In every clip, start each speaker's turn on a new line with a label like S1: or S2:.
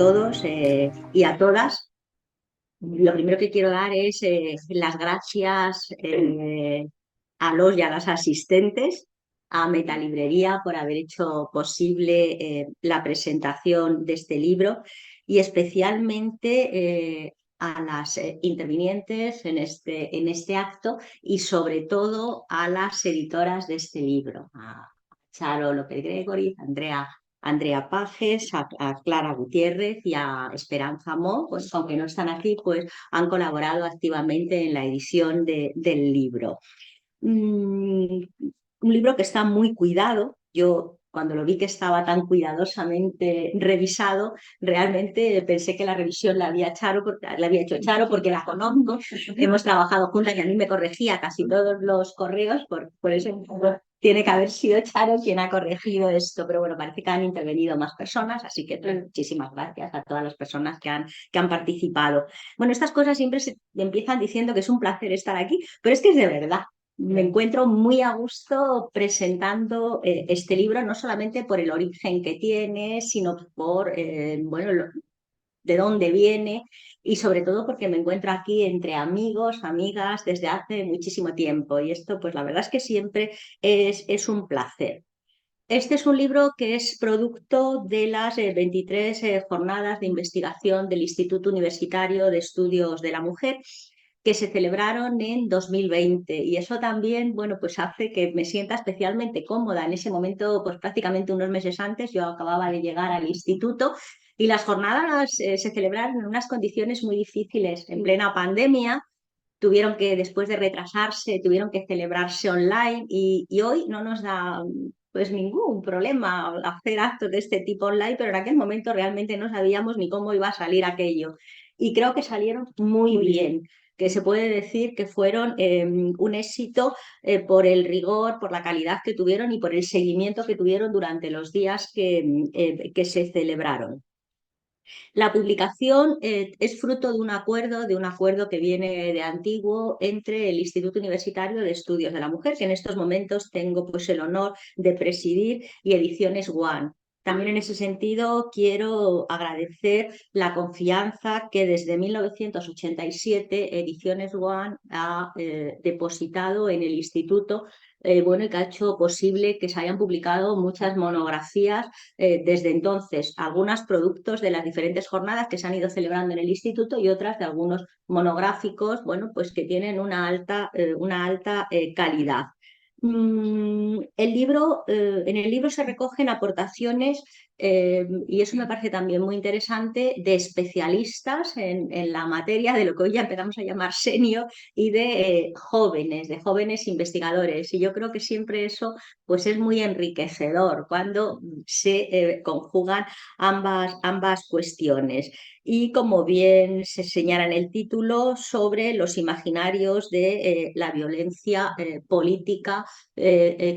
S1: todos y a todas. Lo primero que quiero dar es las gracias a los y a las asistentes, a Metalibrería por haber hecho posible la presentación de este libro y especialmente a las intervinientes en este acto y sobre todo a las editoras de este libro, a Charo López Gregory, Andrea Pajes, a Clara Gutiérrez y a Esperanza Mo, pues aunque no están aquí, pues han colaborado activamente en la edición del libro. Un libro que está muy cuidado. Yo cuando lo vi que estaba tan cuidadosamente revisado, realmente pensé que la revisión la había hecho Charo porque la conozco. Hemos trabajado juntas y a mí me corregía casi todos los correos, por eso tiene que haber sido Charo quien ha corregido esto. Pero bueno, parece que han intervenido más personas, así que muchísimas gracias a todas las personas que han participado. Bueno, estas cosas siempre se empiezan diciendo que es un placer estar aquí, pero es que es de verdad. Me encuentro muy a gusto presentando este libro, no solamente por el origen que tiene, sino por bueno, de dónde viene y sobre todo porque me encuentro aquí entre amigos, amigas desde hace muchísimo tiempo y esto pues la verdad es que siempre es un placer. Este es un libro que es producto de las 23 jornadas de investigación del Instituto Universitario de Estudios de la Mujer que se celebraron en 2020 y eso también, bueno, pues hace que me sienta especialmente cómoda. En ese momento, pues prácticamente unos meses antes, yo acababa de llegar al instituto y las jornadas se celebraron en unas condiciones muy difíciles, en plena pandemia. Tuvieron que, después de retrasarse, tuvieron que celebrarse online y hoy no nos da pues ningún problema hacer actos de este tipo online, pero en aquel momento realmente no sabíamos ni cómo iba a salir aquello. Y creo que salieron muy bien, que se puede decir que fueron un éxito por el rigor, por la calidad que tuvieron y por el seguimiento que tuvieron durante los días que se celebraron. La publicación es fruto de un acuerdo que viene de antiguo entre el Instituto Universitario de Estudios de la Mujer, que en estos momentos tengo pues el honor de presidir, y Ediciones One. También en ese sentido quiero agradecer la confianza que desde 1987 Ediciones One ha depositado en el instituto, bueno, y que ha hecho posible que se hayan publicado muchas monografías desde entonces, algunos productos de las diferentes jornadas que se han ido celebrando en el instituto y otras de algunos monográficos, bueno, pues que tienen una alta calidad. En el libro se recogen aportaciones y eso me parece también muy interesante de especialistas en la materia de lo que hoy ya empezamos a llamar senior y de jóvenes investigadores. Y yo creo que siempre eso pues es muy enriquecedor cuando se conjugan ambas cuestiones. Y como bien se señala en el título, sobre los imaginarios de la violencia política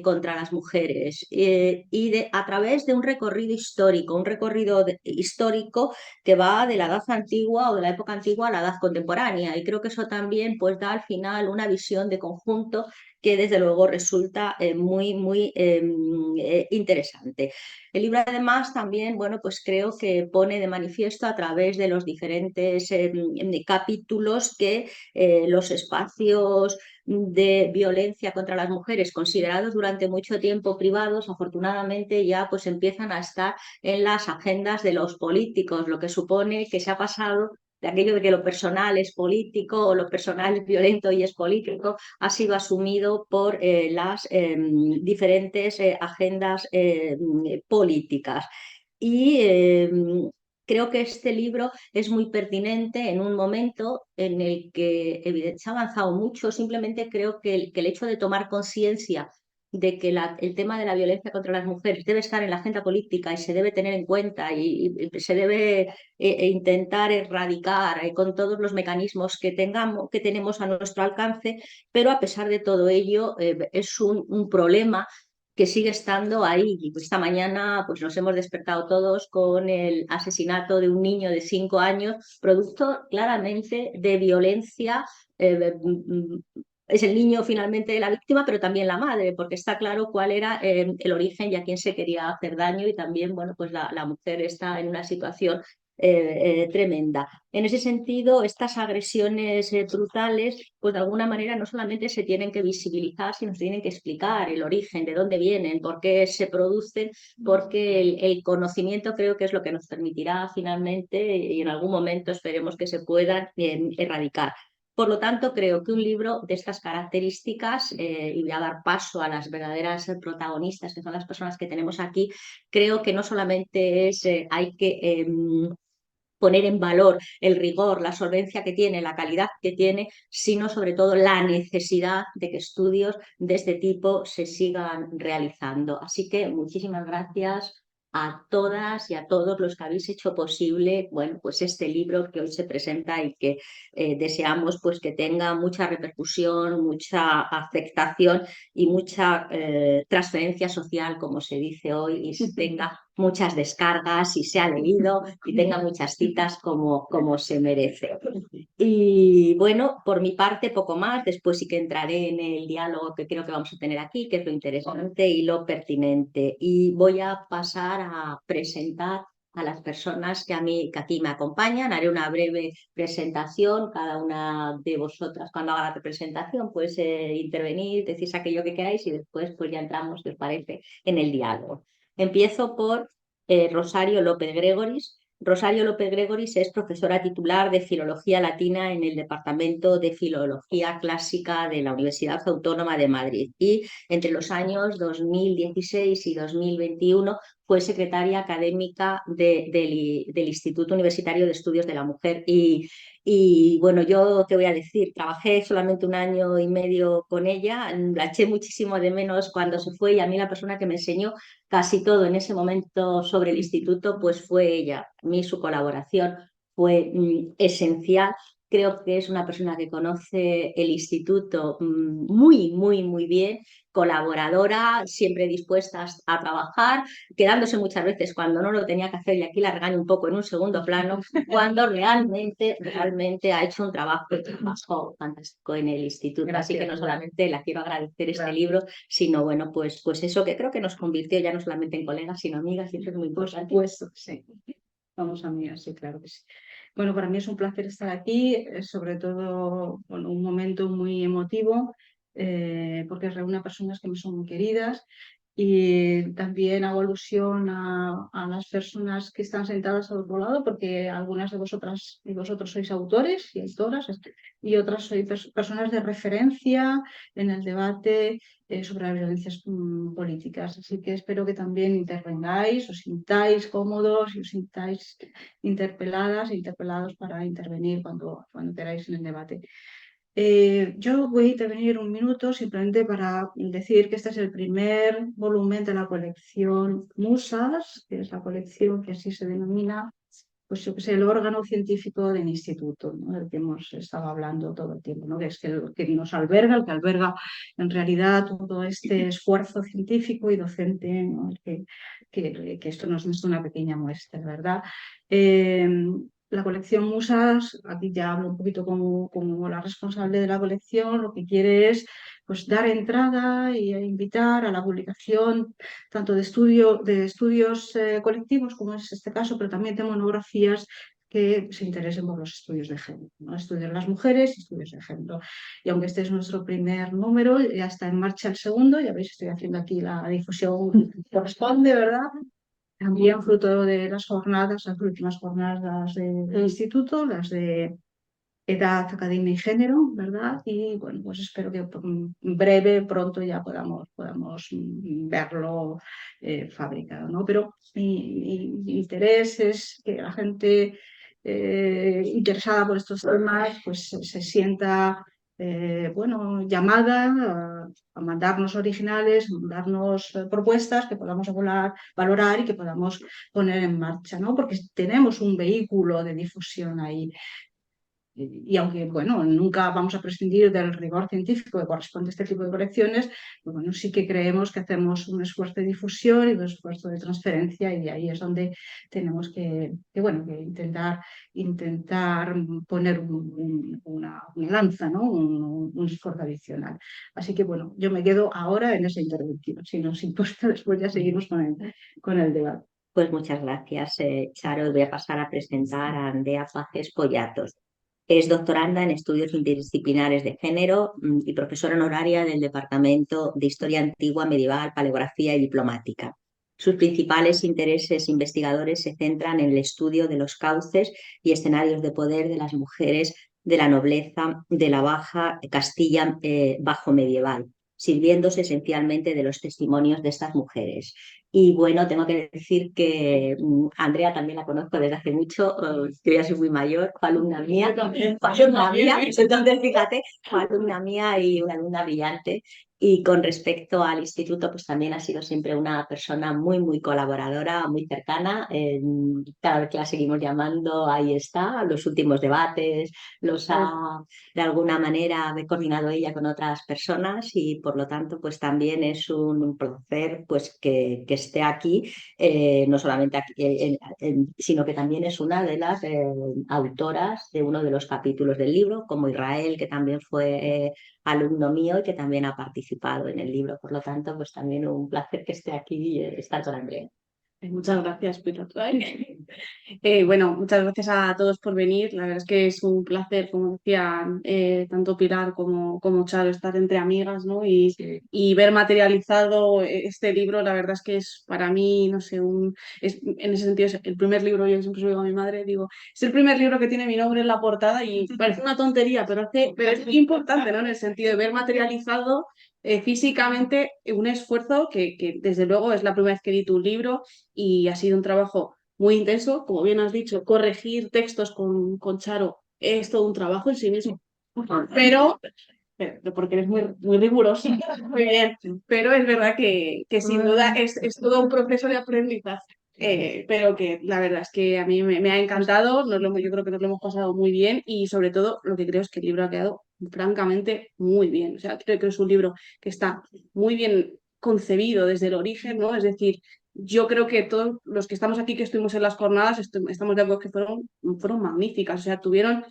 S1: contra las mujeres a través de un recorrido histórico, histórico que va de la edad antigua o de la época antigua a la edad contemporánea. Y creo que eso también pues da al final una visión de conjunto que desde luego resulta muy interesante. El libro además también, bueno, pues creo que pone de manifiesto a través de los diferentes capítulos que los espacios de violencia contra las mujeres considerados durante mucho tiempo privados, afortunadamente ya pues empiezan a estar en las agendas de los políticos, lo que supone que se ha pasado de aquello de que lo personal es político o lo personal es violento y es político, ha sido asumido por las diferentes agendas políticas. Y creo que este libro es muy pertinente en un momento en el que se ha avanzado mucho. Simplemente creo que el hecho de tomar conciencia de que el tema de la violencia contra las mujeres debe estar en la agenda política y se debe tener en cuenta y se debe intentar erradicar con todos los mecanismos que tenemos a nuestro alcance, pero a pesar de todo ello es un problema que sigue estando ahí. Y esta mañana pues, nos hemos despertado todos con el asesinato de un niño de 5 años, producto claramente de violencia. Es el niño finalmente la víctima, pero también la madre, porque está claro cuál era el origen y a quién se quería hacer daño y también, bueno, pues la mujer está en una situación tremenda. En ese sentido, estas agresiones brutales, pues de alguna manera no solamente se tienen que visibilizar, sino se tienen que explicar el origen, de dónde vienen, por qué se producen, porque el conocimiento creo que es lo que nos permitirá finalmente y en algún momento esperemos que se puedan erradicar. Por lo tanto, creo que un libro de estas características, y voy a dar paso a las verdaderas protagonistas, que son las personas que tenemos aquí, creo que no solamente hay que poner en valor el rigor, la solvencia que tiene, la calidad que tiene, sino sobre todo la necesidad de que estudios de este tipo se sigan realizando. Así que muchísimas gracias a todas y a todos los que habéis hecho posible, bueno, pues este libro que hoy se presenta y que deseamos pues que tenga mucha repercusión, mucha aceptación y mucha transferencia social, como se dice hoy, y tenga muchas descargas y sea leído y tenga muchas citas como se merece. Y bueno, por mi parte poco más, después sí que entraré en el diálogo que creo que vamos a tener aquí, que es lo interesante y lo pertinente. Y voy a pasar a presentar a las personas que aquí me acompañan. Haré una breve presentación, cada una de vosotras cuando haga la presentación pues intervenir, decís aquello que queráis y después pues ya entramos, si os parece, en el diálogo. Empiezo por Rosario López Gregoris. Rosario López Gregoris es profesora titular de Filología Latina en el Departamento de Filología Clásica de la Universidad Autónoma de Madrid y entre los años 2016 y 2021 fue secretaria académica del Instituto Universitario de Estudios de la Mujer. Y bueno, yo te voy a decir, trabajé solamente un año y medio con ella, la eché muchísimo de menos cuando se fue y a mí la persona que me enseñó casi todo en ese momento sobre el instituto, pues fue ella. A mí su colaboración fue esencial. Creo que es una persona que conoce el instituto muy, muy, muy bien, colaboradora, siempre dispuesta a trabajar, quedándose muchas veces cuando no lo tenía que hacer, y aquí la regaño un poco en un segundo plano, cuando realmente ha hecho un trabajo fantástico en el instituto. Gracias. Así que no solamente la quiero agradecer este libro, sino bueno, pues eso que creo que nos convirtió ya no solamente en colegas, sino amigas, y eso es muy importante.
S2: Por supuesto, sí. Vamos amigas, sí, claro que sí. Bueno, para mí es un placer estar aquí, sobre todo, bueno, un momento muy emotivo, porque reúne a personas que me son muy queridas y también hago alusión a las personas que están sentadas al otro lado, porque algunas de vosotras y vosotros sois autores y autoras y otras sois personas de referencia en el debate sobre las violencias políticas. Así que espero que también intervengáis, os sintáis cómodos y os sintáis interpeladas e interpelados para intervenir cuando queráis en el debate. Yo voy a intervenir un minuto simplemente para decir que este es el primer volumen de la colección Musas, que es la colección que así se denomina, pues yo que sé, el órgano científico del instituto, ¿no? Del que hemos estado hablando todo el tiempo, ¿no? Que es el que nos alberga, el que alberga en realidad todo este esfuerzo científico y docente, ¿no? Que esto nos es una pequeña muestra, ¿verdad? La colección Musas, aquí ya hablo un poquito como la responsable de la colección, lo que quiere es pues, dar entrada y invitar a la publicación tanto de estudios colectivos, como es este caso, pero también de monografías que se interesen por los estudios de género, ¿no? Estudios de las mujeres y estudios de género. Y aunque este es nuestro primer número, ya está en marcha el segundo, ya veis, estoy haciendo aquí la difusión que corresponde, ¿verdad? También fruto de las jornadas, las últimas jornadas del instituto, las de edad, academia y género, ¿verdad? Y bueno, pues espero que en breve, pronto ya podamos verlo fabricado, ¿no? Pero mi interés es que la gente interesada por estos temas pues se sienta bueno, llamada a mandarnos originales, mandarnos propuestas que podamos valorar y que podamos poner en marcha, ¿no? Porque tenemos un vehículo de difusión ahí. Y aunque, bueno, nunca vamos a prescindir del rigor científico que corresponde a este tipo de colecciones, pues bueno, sí que creemos que hacemos un esfuerzo de difusión y un esfuerzo de transferencia y ahí es donde tenemos bueno, que intentar poner una lanza, ¿no? Un esfuerzo adicional. Así que, bueno, yo me quedo ahora en esa intervención. Si nos importa, después ya seguimos con el debate.
S1: Pues muchas gracias, Charo. Voy a pasar a presentar a Andrea Pajes Pollatos. Es doctoranda en estudios interdisciplinares de género y profesora honoraria del Departamento de Historia Antigua, Medieval, Paleografía y Diplomática. Sus principales intereses investigadores se centran en el estudio de los cauces y escenarios de poder de las mujeres de la nobleza de la Baja Castilla bajo medieval, sirviéndose esencialmente de los testimonios de estas mujeres. Y bueno, tengo que decir que Andrea también la conozco desde hace mucho, yo ya soy muy mayor, fue alumna mía, fue alumna mía, entonces fíjate, fue alumna mía y una alumna brillante. Y con respecto al instituto, pues también ha sido siempre una persona muy, muy colaboradora, muy cercana. Cada vez que la seguimos llamando, ahí está, los últimos debates, los ha de alguna manera coordinado ella con otras personas y por lo tanto pues también es un placer pues que esté aquí, no solamente aquí, sino que también es una de las autoras de uno de los capítulos del libro, como Israel, que también fue alumno mío y que también ha participado en el libro. Por lo tanto, pues también un placer que esté aquí y estar con Andrea.
S2: Muchas gracias, Pilar. Bueno, muchas gracias a todos por venir. La verdad es que es un placer, como decía tanto Pilar como Charo, estar entre amigas, ¿no? Y ver materializado este libro, la verdad es que es para mí, no sé, en ese sentido es el primer libro, yo siempre lo digo a mi madre, digo, es el primer libro que tiene mi nombre en la portada y parece una tontería, pero es importante, ¿no? En el sentido de ver materializado físicamente un esfuerzo que desde luego es la primera vez que edito un libro y ha sido un trabajo muy intenso. Como bien has dicho, corregir textos con Charo es todo un trabajo en sí mismo, pero porque eres muy, muy riguroso, muy bien, pero es verdad que sin duda es todo un proceso de aprendizaje. Pero que la verdad es que a mí me ha encantado, yo creo que nos lo hemos pasado muy bien y sobre todo lo que creo es que el libro ha quedado francamente muy bien. O sea, creo que es un libro que está muy bien concebido desde el origen, ¿no? Es decir, yo creo que todos los que estamos aquí, que estuvimos en las jornadas, estamos de acuerdo que fueron magníficas. O sea, tuvieron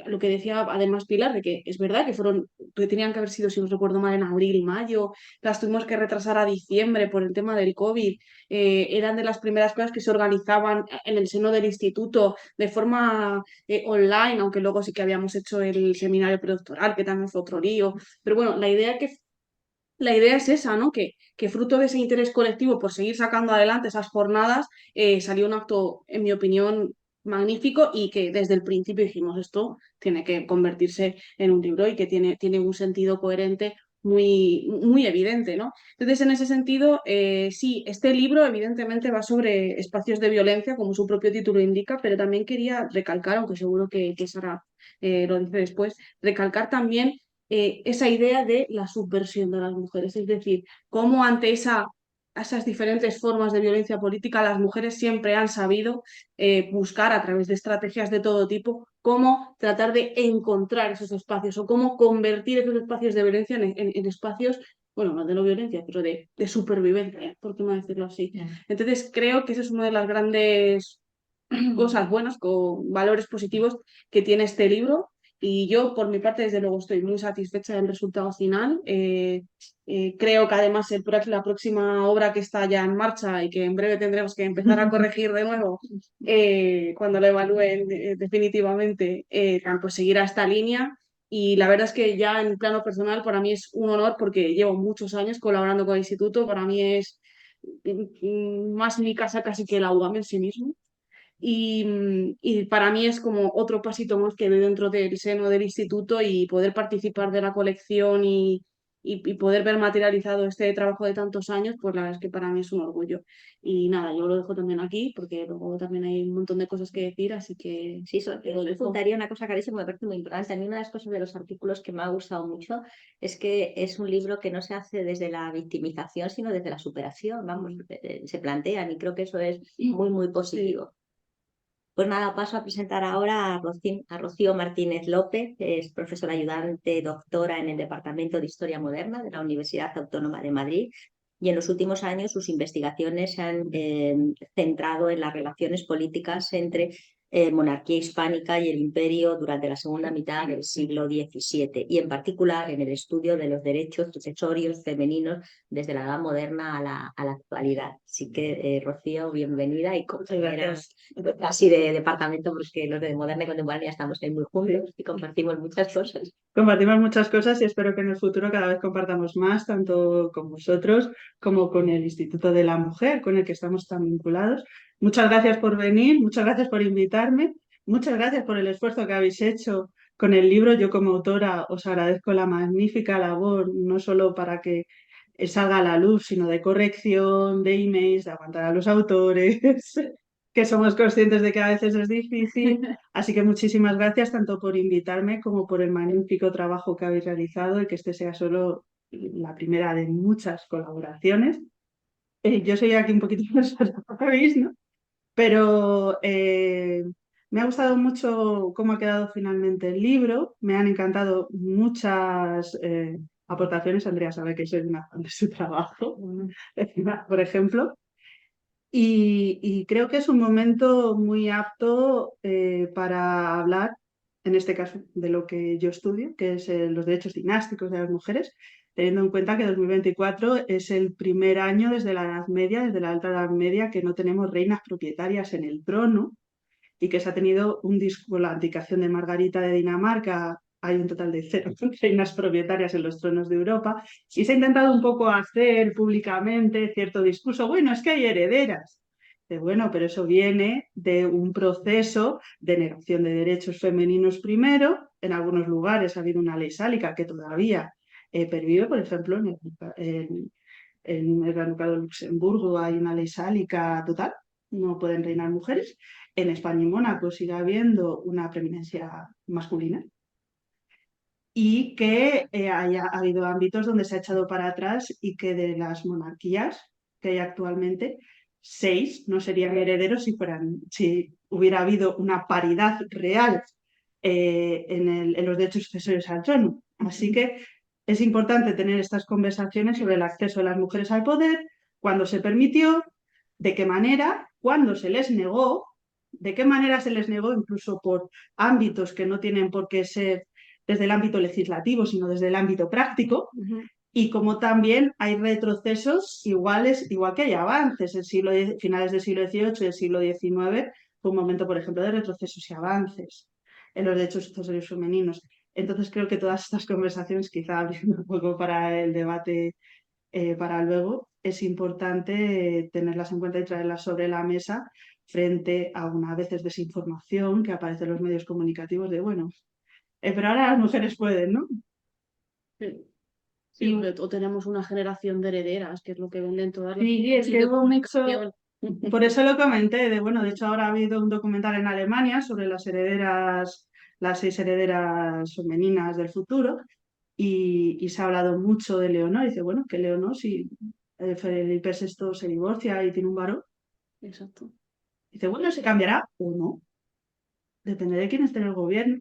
S2: lo que decía además Pilar, de que es verdad que tenían que haber sido, si no recuerdo mal, en abril, mayo, las tuvimos que retrasar a diciembre por el tema del COVID, eran de las primeras cosas que se organizaban en el seno del instituto de forma online, aunque luego sí que habíamos hecho el seminario predoctoral, que también fue otro lío, pero bueno, la idea es esa, ¿no? Que fruto de ese interés colectivo por seguir sacando adelante esas jornadas, salió un acto, en mi opinión, magnífico y que desde el principio dijimos esto tiene que convertirse en un libro y que tiene un sentido coherente muy, muy evidente, ¿no? Entonces, en ese sentido, sí, este libro evidentemente va sobre espacios de violencia, como su propio título indica, pero también quería recalcar, aunque seguro que Sara lo dice después, recalcar también esa idea de la subversión de las mujeres, es decir, cómo ante esas diferentes formas de violencia política las mujeres siempre han sabido buscar a través de estrategias de todo tipo cómo tratar de encontrar esos espacios o cómo convertir esos espacios de violencia en espacios, bueno, no de no violencia, pero de supervivencia, por qué no decirlo así. Entonces creo que esa es una de las grandes cosas buenas, con valores positivos que tiene este libro. Y yo, por mi parte, desde luego, estoy muy satisfecha del resultado final. Creo que además la próxima obra que está ya en marcha y que en breve tendremos que empezar a corregir de nuevo cuando la evalúen definitivamente, pues seguirá esta línea. Y la verdad es que ya en plano personal para mí es un honor porque llevo muchos años colaborando con el instituto. Para mí es más mi casa casi que la UAM en sí mismo. Y para mí es como otro pasito más que doy dentro del seno del instituto y poder participar de la colección y poder ver materializado este trabajo de tantos años, pues la verdad es que para mí es un orgullo. Y nada, yo lo dejo también aquí porque luego también hay un montón de cosas que decir, así que
S1: Sí,
S2: lo
S1: yo
S2: dejo.
S1: apuntaría una cosa que me parece muy importante. A mí una de las cosas de los artículos que me ha gustado mucho es que es un libro que no se hace desde la victimización, sino desde la superación. Vamos, se plantean y creo que eso es muy, muy positivo. Pues nada, paso a presentar ahora a Rocío Martínez López, que es profesora ayudante, doctora en el Departamento de Historia Moderna de la Universidad Autónoma de Madrid. Y en los últimos años sus investigaciones se han centrado en las relaciones políticas entre monarquía hispánica y el imperio durante la segunda mitad del siglo XVII, y en particular en el estudio de los derechos sucesorios femeninos desde la Edad Moderna a la actualidad. Así que, Rocío, bienvenida, y compañeras casi de departamento, porque los de Moderna y Contemporánea estamos ahí muy juntos y compartimos muchas cosas.
S3: Compartimos muchas cosas y espero que en el futuro cada vez compartamos más, tanto con vosotros como con el Instituto de la Mujer, con el que estamos tan vinculados. Muchas gracias por venir, muchas gracias por invitarme, muchas gracias por el esfuerzo que habéis hecho con el libro. Yo como autora os agradezco la magnífica labor, no solo para que salga a la luz, sino de corrección, de emails, de aguantar a los autores, que somos conscientes de que a veces es difícil. Así que muchísimas gracias tanto por invitarme como por el magnífico trabajo que habéis realizado, y que este sea solo la primera de muchas colaboraciones. Yo soy aquí un poquito más, ¿veis, no? Pero me ha gustado mucho cómo ha quedado finalmente el libro. Me han encantado muchas aportaciones. Andrea sabe que soy una fan de su trabajo, por ejemplo. Y creo que es un momento muy apto para hablar, en este caso, de lo que yo estudio, que es los derechos dinásticos de las mujeres, teniendo en cuenta que 2024 es el primer año desde la Edad Media, desde la Alta Edad Media, que no tenemos reinas propietarias en el trono, y que se ha tenido con la abdicación de Margarita de Dinamarca. Hay un total de 0 reinas propietarias en los tronos de Europa, y se ha intentado un poco hacer públicamente cierto discurso. Bueno, es que hay herederas. Bueno, pero eso viene de un proceso de negación de derechos femeninos primero. En algunos lugares ha habido una ley sálica que todavía pervive. Por ejemplo, en el Gran Ducado de Luxemburgo hay una ley sálica total, no pueden reinar mujeres. En España y Mónaco sigue habiendo una preeminencia masculina, y que ha habido ámbitos donde se ha echado para atrás, y que de las monarquías que hay actualmente, 6 no serían herederos si hubiera habido una paridad real en los derechos sucesorios al trono. Así que es importante tener estas conversaciones sobre el acceso de las mujeres al poder, cuándo se permitió, de qué manera, cuándo se les negó, de qué manera se les negó, incluso por ámbitos que no tienen por qué ser desde el ámbito legislativo, sino desde el ámbito práctico. Y como también hay retrocesos iguales, igual que hay avances. Finales del siglo XVIII y el siglo XIX fue un momento, por ejemplo, de retrocesos y avances en los derechos sucesorios femeninos. Entonces creo que todas estas conversaciones, quizá abriendo un poco para el debate para luego, es importante tenerlas en cuenta y traerlas sobre la mesa, frente a una a veces desinformación que aparece en los medios comunicativos de, bueno, pero ahora las mujeres pueden, ¿no?
S2: Sí, o tenemos una generación de herederas, que es lo que venden todas las...
S3: Sí, es que por eso lo comenté, de hecho ahora ha habido un documental en Alemania sobre las herederas, las 6 herederas femeninas del futuro, y se ha hablado mucho de Leonor. Y dice, bueno, que Leonor, si Felipe VI se divorcia y tiene un varón,
S2: Exacto.
S3: dice, bueno, ¿se cambiará o no? Depende de quién esté en el gobierno,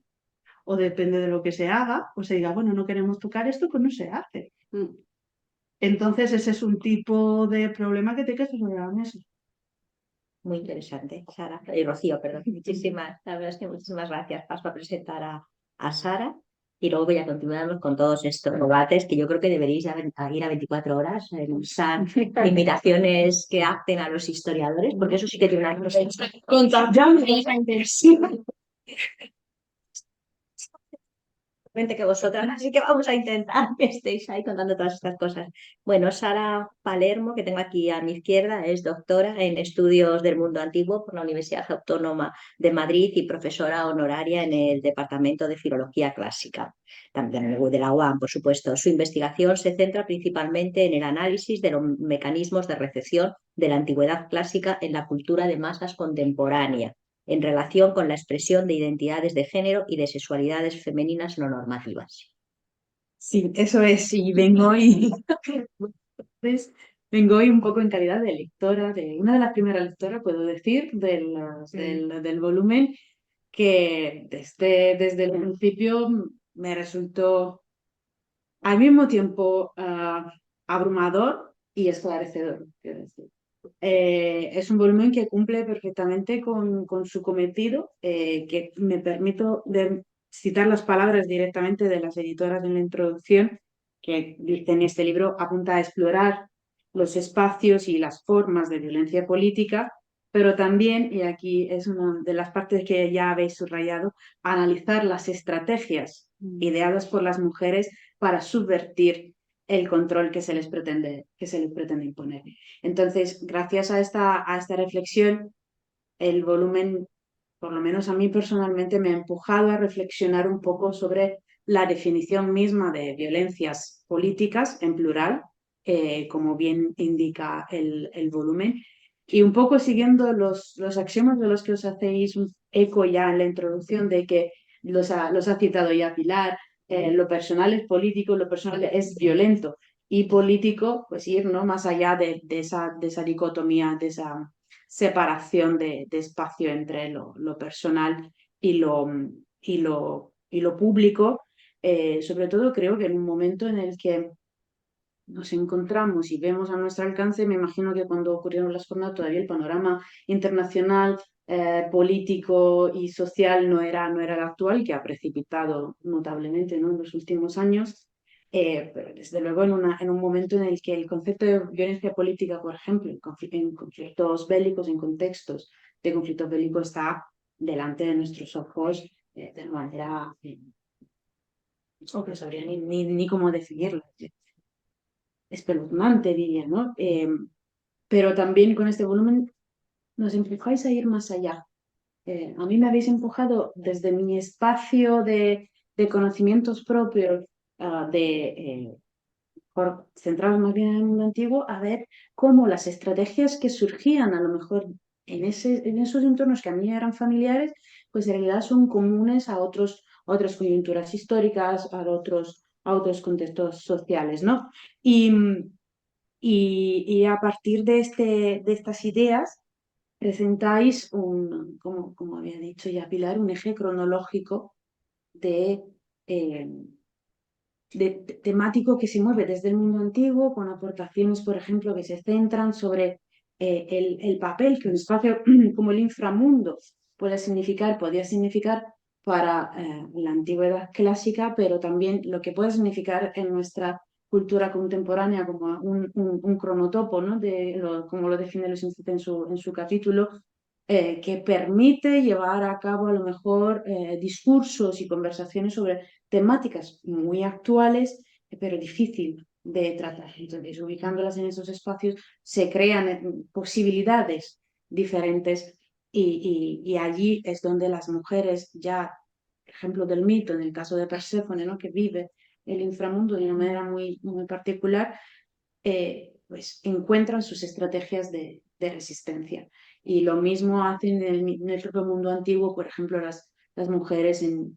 S3: o depende de lo que se haga, o se diga, bueno, no queremos tocar esto, pues no se hace. Entonces ese es un tipo de problema que te queda sobre la mesa.
S1: Muy interesante, Sara. Y Rocío, perdón. La verdad es que muchísimas gracias. Paso a presentar a Sara, y luego ya continuamos con todos estos debates, que yo creo que deberéis ir a 24 horas, usar invitaciones que apten a los historiadores, porque eso sí que tiene una cosa que vosotras, así que vamos a intentar que estéis ahí contando todas estas cosas. Bueno, Sara Palermo, que tengo aquí a mi izquierda, es doctora en Estudios del Mundo Antiguo por la Universidad Autónoma de Madrid y profesora honoraria en el Departamento de Filología Clásica, también de la UAM, por supuesto. Su investigación se centra principalmente en el análisis de los mecanismos de recepción de la antigüedad clásica en la cultura de masas contemporánea, en relación con la expresión de identidades de género y de sexualidades femeninas no normativas.
S4: Sí, eso es, y vengo hoy, pues, vengo hoy un poco en calidad de lectora, de una de las primeras lectoras, puedo decir, del volumen, que desde el principio me resultó al mismo tiempo abrumador y esclarecedor, quiero decir. Es un volumen que cumple perfectamente con su cometido, que me permito citar las palabras directamente de las editoras en la introducción, que en este libro apunta a explorar los espacios y las formas de violencia política, pero también, y aquí es una de las partes que ya habéis subrayado, analizar las estrategias ideadas por las mujeres para subvertir el control que se les pretende imponer. Entonces, gracias a esta reflexión, el volumen, por lo menos a mí personalmente, me ha empujado a reflexionar un poco sobre la definición misma de violencias políticas en plural, como bien indica el volumen, y un poco siguiendo los axiomas de los que os hacéis un eco ya en la introducción, de que los ha citado ya Pilar, lo personal es político, lo personal es violento, y político, pues ir, ¿no?, más allá de esa dicotomía, de esa separación de espacio entre lo personal y lo público. Sobre todo creo que en un momento en el que nos encontramos y vemos a nuestro alcance, me imagino que cuando ocurrieron las jornadas todavía el panorama internacional, político y social no era el actual, que ha precipitado notablemente, ¿no?, en los últimos años. Pero desde luego en un momento en el que el concepto de violencia política, por ejemplo, en conflictos bélicos, en contextos de conflictos bélicos, está delante de nuestros ojos, de manera no sabría ni cómo definirlo, espeluznante, diría, ¿no? Pero también con este volumen nos empujáis a ir más allá. A mí me habéis empujado desde mi espacio de conocimientos propios, centrados más bien en el mundo antiguo, a ver cómo las estrategias que surgían a lo mejor en esos entornos que a mí eran familiares, pues en realidad son comunes a otras coyunturas históricas, a otros contextos sociales, ¿no? Y a partir de estas ideas presentáis como había dicho ya Pilar, un eje cronológico de, eh, temático que se mueve desde el mundo antiguo, con aportaciones, por ejemplo, que se centran sobre el papel que un espacio como el inframundo podía significar para la antigüedad clásica, pero también lo que puede significar en nuestra cultura contemporánea como un cronotopo, ¿no?, como lo define Luis en su capítulo, que permite llevar a cabo a lo mejor discursos y conversaciones sobre temáticas muy actuales, pero difícil de tratar. Entonces, ubicándolas en esos espacios, se crean posibilidades diferentes y allí es donde las mujeres ya, por ejemplo, del mito, en el caso de Perséfone, ¿no?, que vive el inframundo de una manera muy, muy particular, pues encuentran sus estrategias de resistencia. Y lo mismo hacen en el propio mundo antiguo, por ejemplo, las mujeres en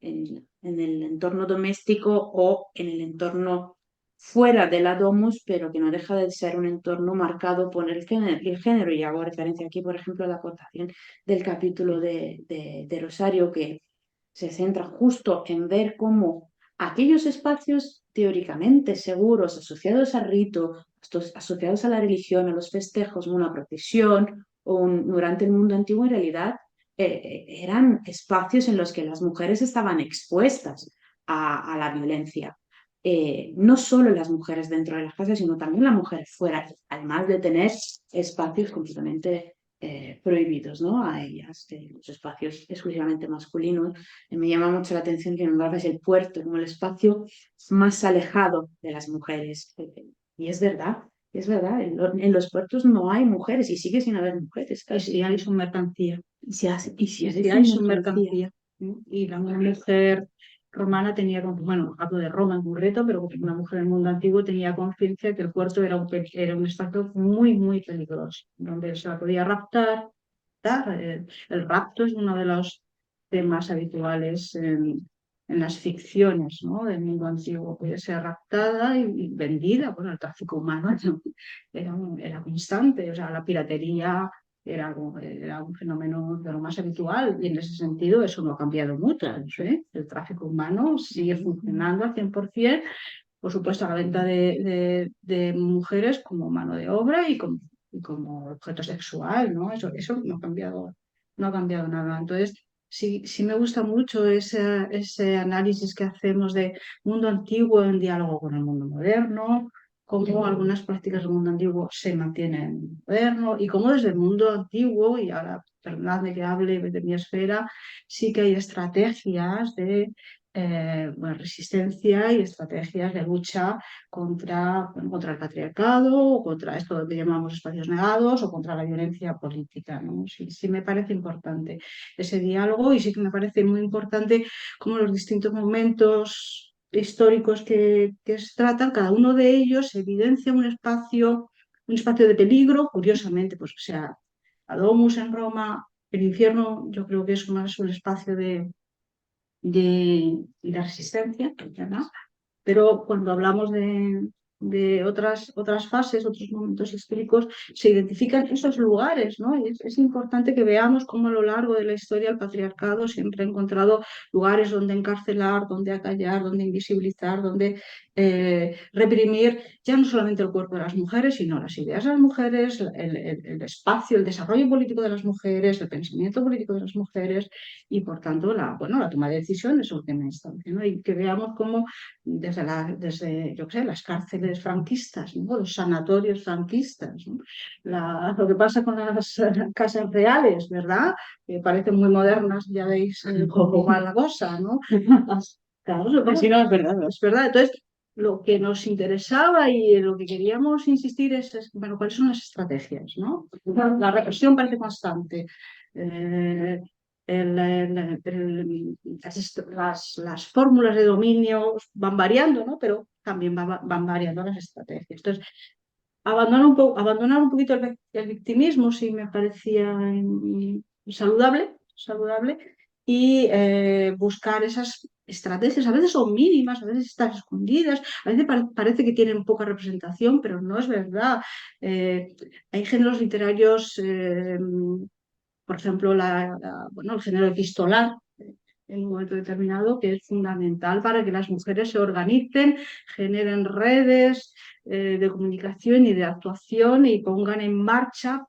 S4: el entorno doméstico o en el entorno fuera de la domus, pero que no deja de ser un entorno marcado por el género. Y hago referencia aquí, por ejemplo, a la aportación del capítulo de Rosario, que se centra justo en ver cómo aquellos espacios teóricamente seguros, asociados al rito, asociados a la religión, a los festejos, una procesión, durante el mundo antiguo, en realidad eran espacios en los que las mujeres estaban expuestas a la violencia. No solo las mujeres dentro de las casas, sino también las mujeres fuera, además de tener espacios completamente prohibidos, ¿no?, a ellas, los espacios exclusivamente masculinos. Me llama mucho la atención que nombrabas el puerto como el espacio más alejado de las mujeres. Y es verdad, en los puertos no hay mujeres y sigue sin haber mujeres.
S2: Y si hay su mercancía.
S4: Y si
S2: hay su mercancía. Y la mujer romana tenía, bueno, hablo de Roma en concreto, pero una mujer en el mundo antiguo tenía conciencia que el puerto era un espacio muy, muy peligroso, donde se la podía raptar. El rapto es uno de los temas habituales en las ficciones, ¿no?, del mundo antiguo. Puede ser raptada y vendida. Bueno, el tráfico humano era constante, o sea, la piratería era un fenómeno de lo más habitual, y en ese sentido eso no ha cambiado mucho, ¿eh? El tráfico humano sigue funcionando al 100%, por supuesto, a la venta de mujeres como mano de obra y y como objeto sexual, ¿no? Eso no ha cambiado nada. Entonces, sí me gusta mucho ese análisis que hacemos de mundo antiguo en diálogo con el mundo moderno, cómo algunas prácticas del mundo antiguo se mantienen en el moderno y cómo desde el mundo antiguo, y ahora perdonadme que hable de mi esfera, sí que hay estrategias de resistencia y estrategias de lucha contra el patriarcado, o contra esto que llamamos espacios negados, o contra la violencia política, ¿no? Sí me parece importante ese diálogo, y sí que me parece muy importante cómo los distintos momentos históricos que se tratan, cada uno de ellos evidencia un espacio de peligro, curiosamente, pues o sea, la Domus en Roma, el infierno yo creo que es más un espacio de la resistencia, ¿no? Pero cuando hablamos de otras fases, otros momentos históricos, se identifican esos lugares, ¿no? Y es importante que veamos cómo a lo largo de la historia el patriarcado siempre ha encontrado lugares donde encarcelar, donde acallar, donde invisibilizar, donde reprimir ya no solamente el cuerpo de las mujeres, sino las ideas de las mujeres, el espacio, el desarrollo político de las mujeres, el pensamiento político de las mujeres y, por tanto, la toma de decisiones en última instancia, ¿no? Y que veamos cómo desde yo qué sé, las cárceles franquistas, ¿no? Los sanatorios franquistas, ¿no? Lo que pasa con las casas reales, ¿verdad? Que parecen muy modernas, ya veis cómo va la cosa, ¿no? Claro,
S4: Sí, no, es verdad.
S2: es verdad. Entonces, lo que nos interesaba y en lo que queríamos insistir bueno, cuáles son las estrategias, ¿no? La represión parece constante. Las fórmulas de dominio van variando, ¿no? Pero también van variando las estrategias. Entonces, abandonar un poquito el victimismo sí me parecía saludable, y buscar esas estrategias. A veces son mínimas, a veces están escondidas, a veces parece que tienen poca representación, pero no es verdad. Hay géneros literarios, por ejemplo, el género epistolar, en un momento determinado, que es fundamental para que las mujeres se organicen, generen redes de comunicación y de actuación y pongan en marcha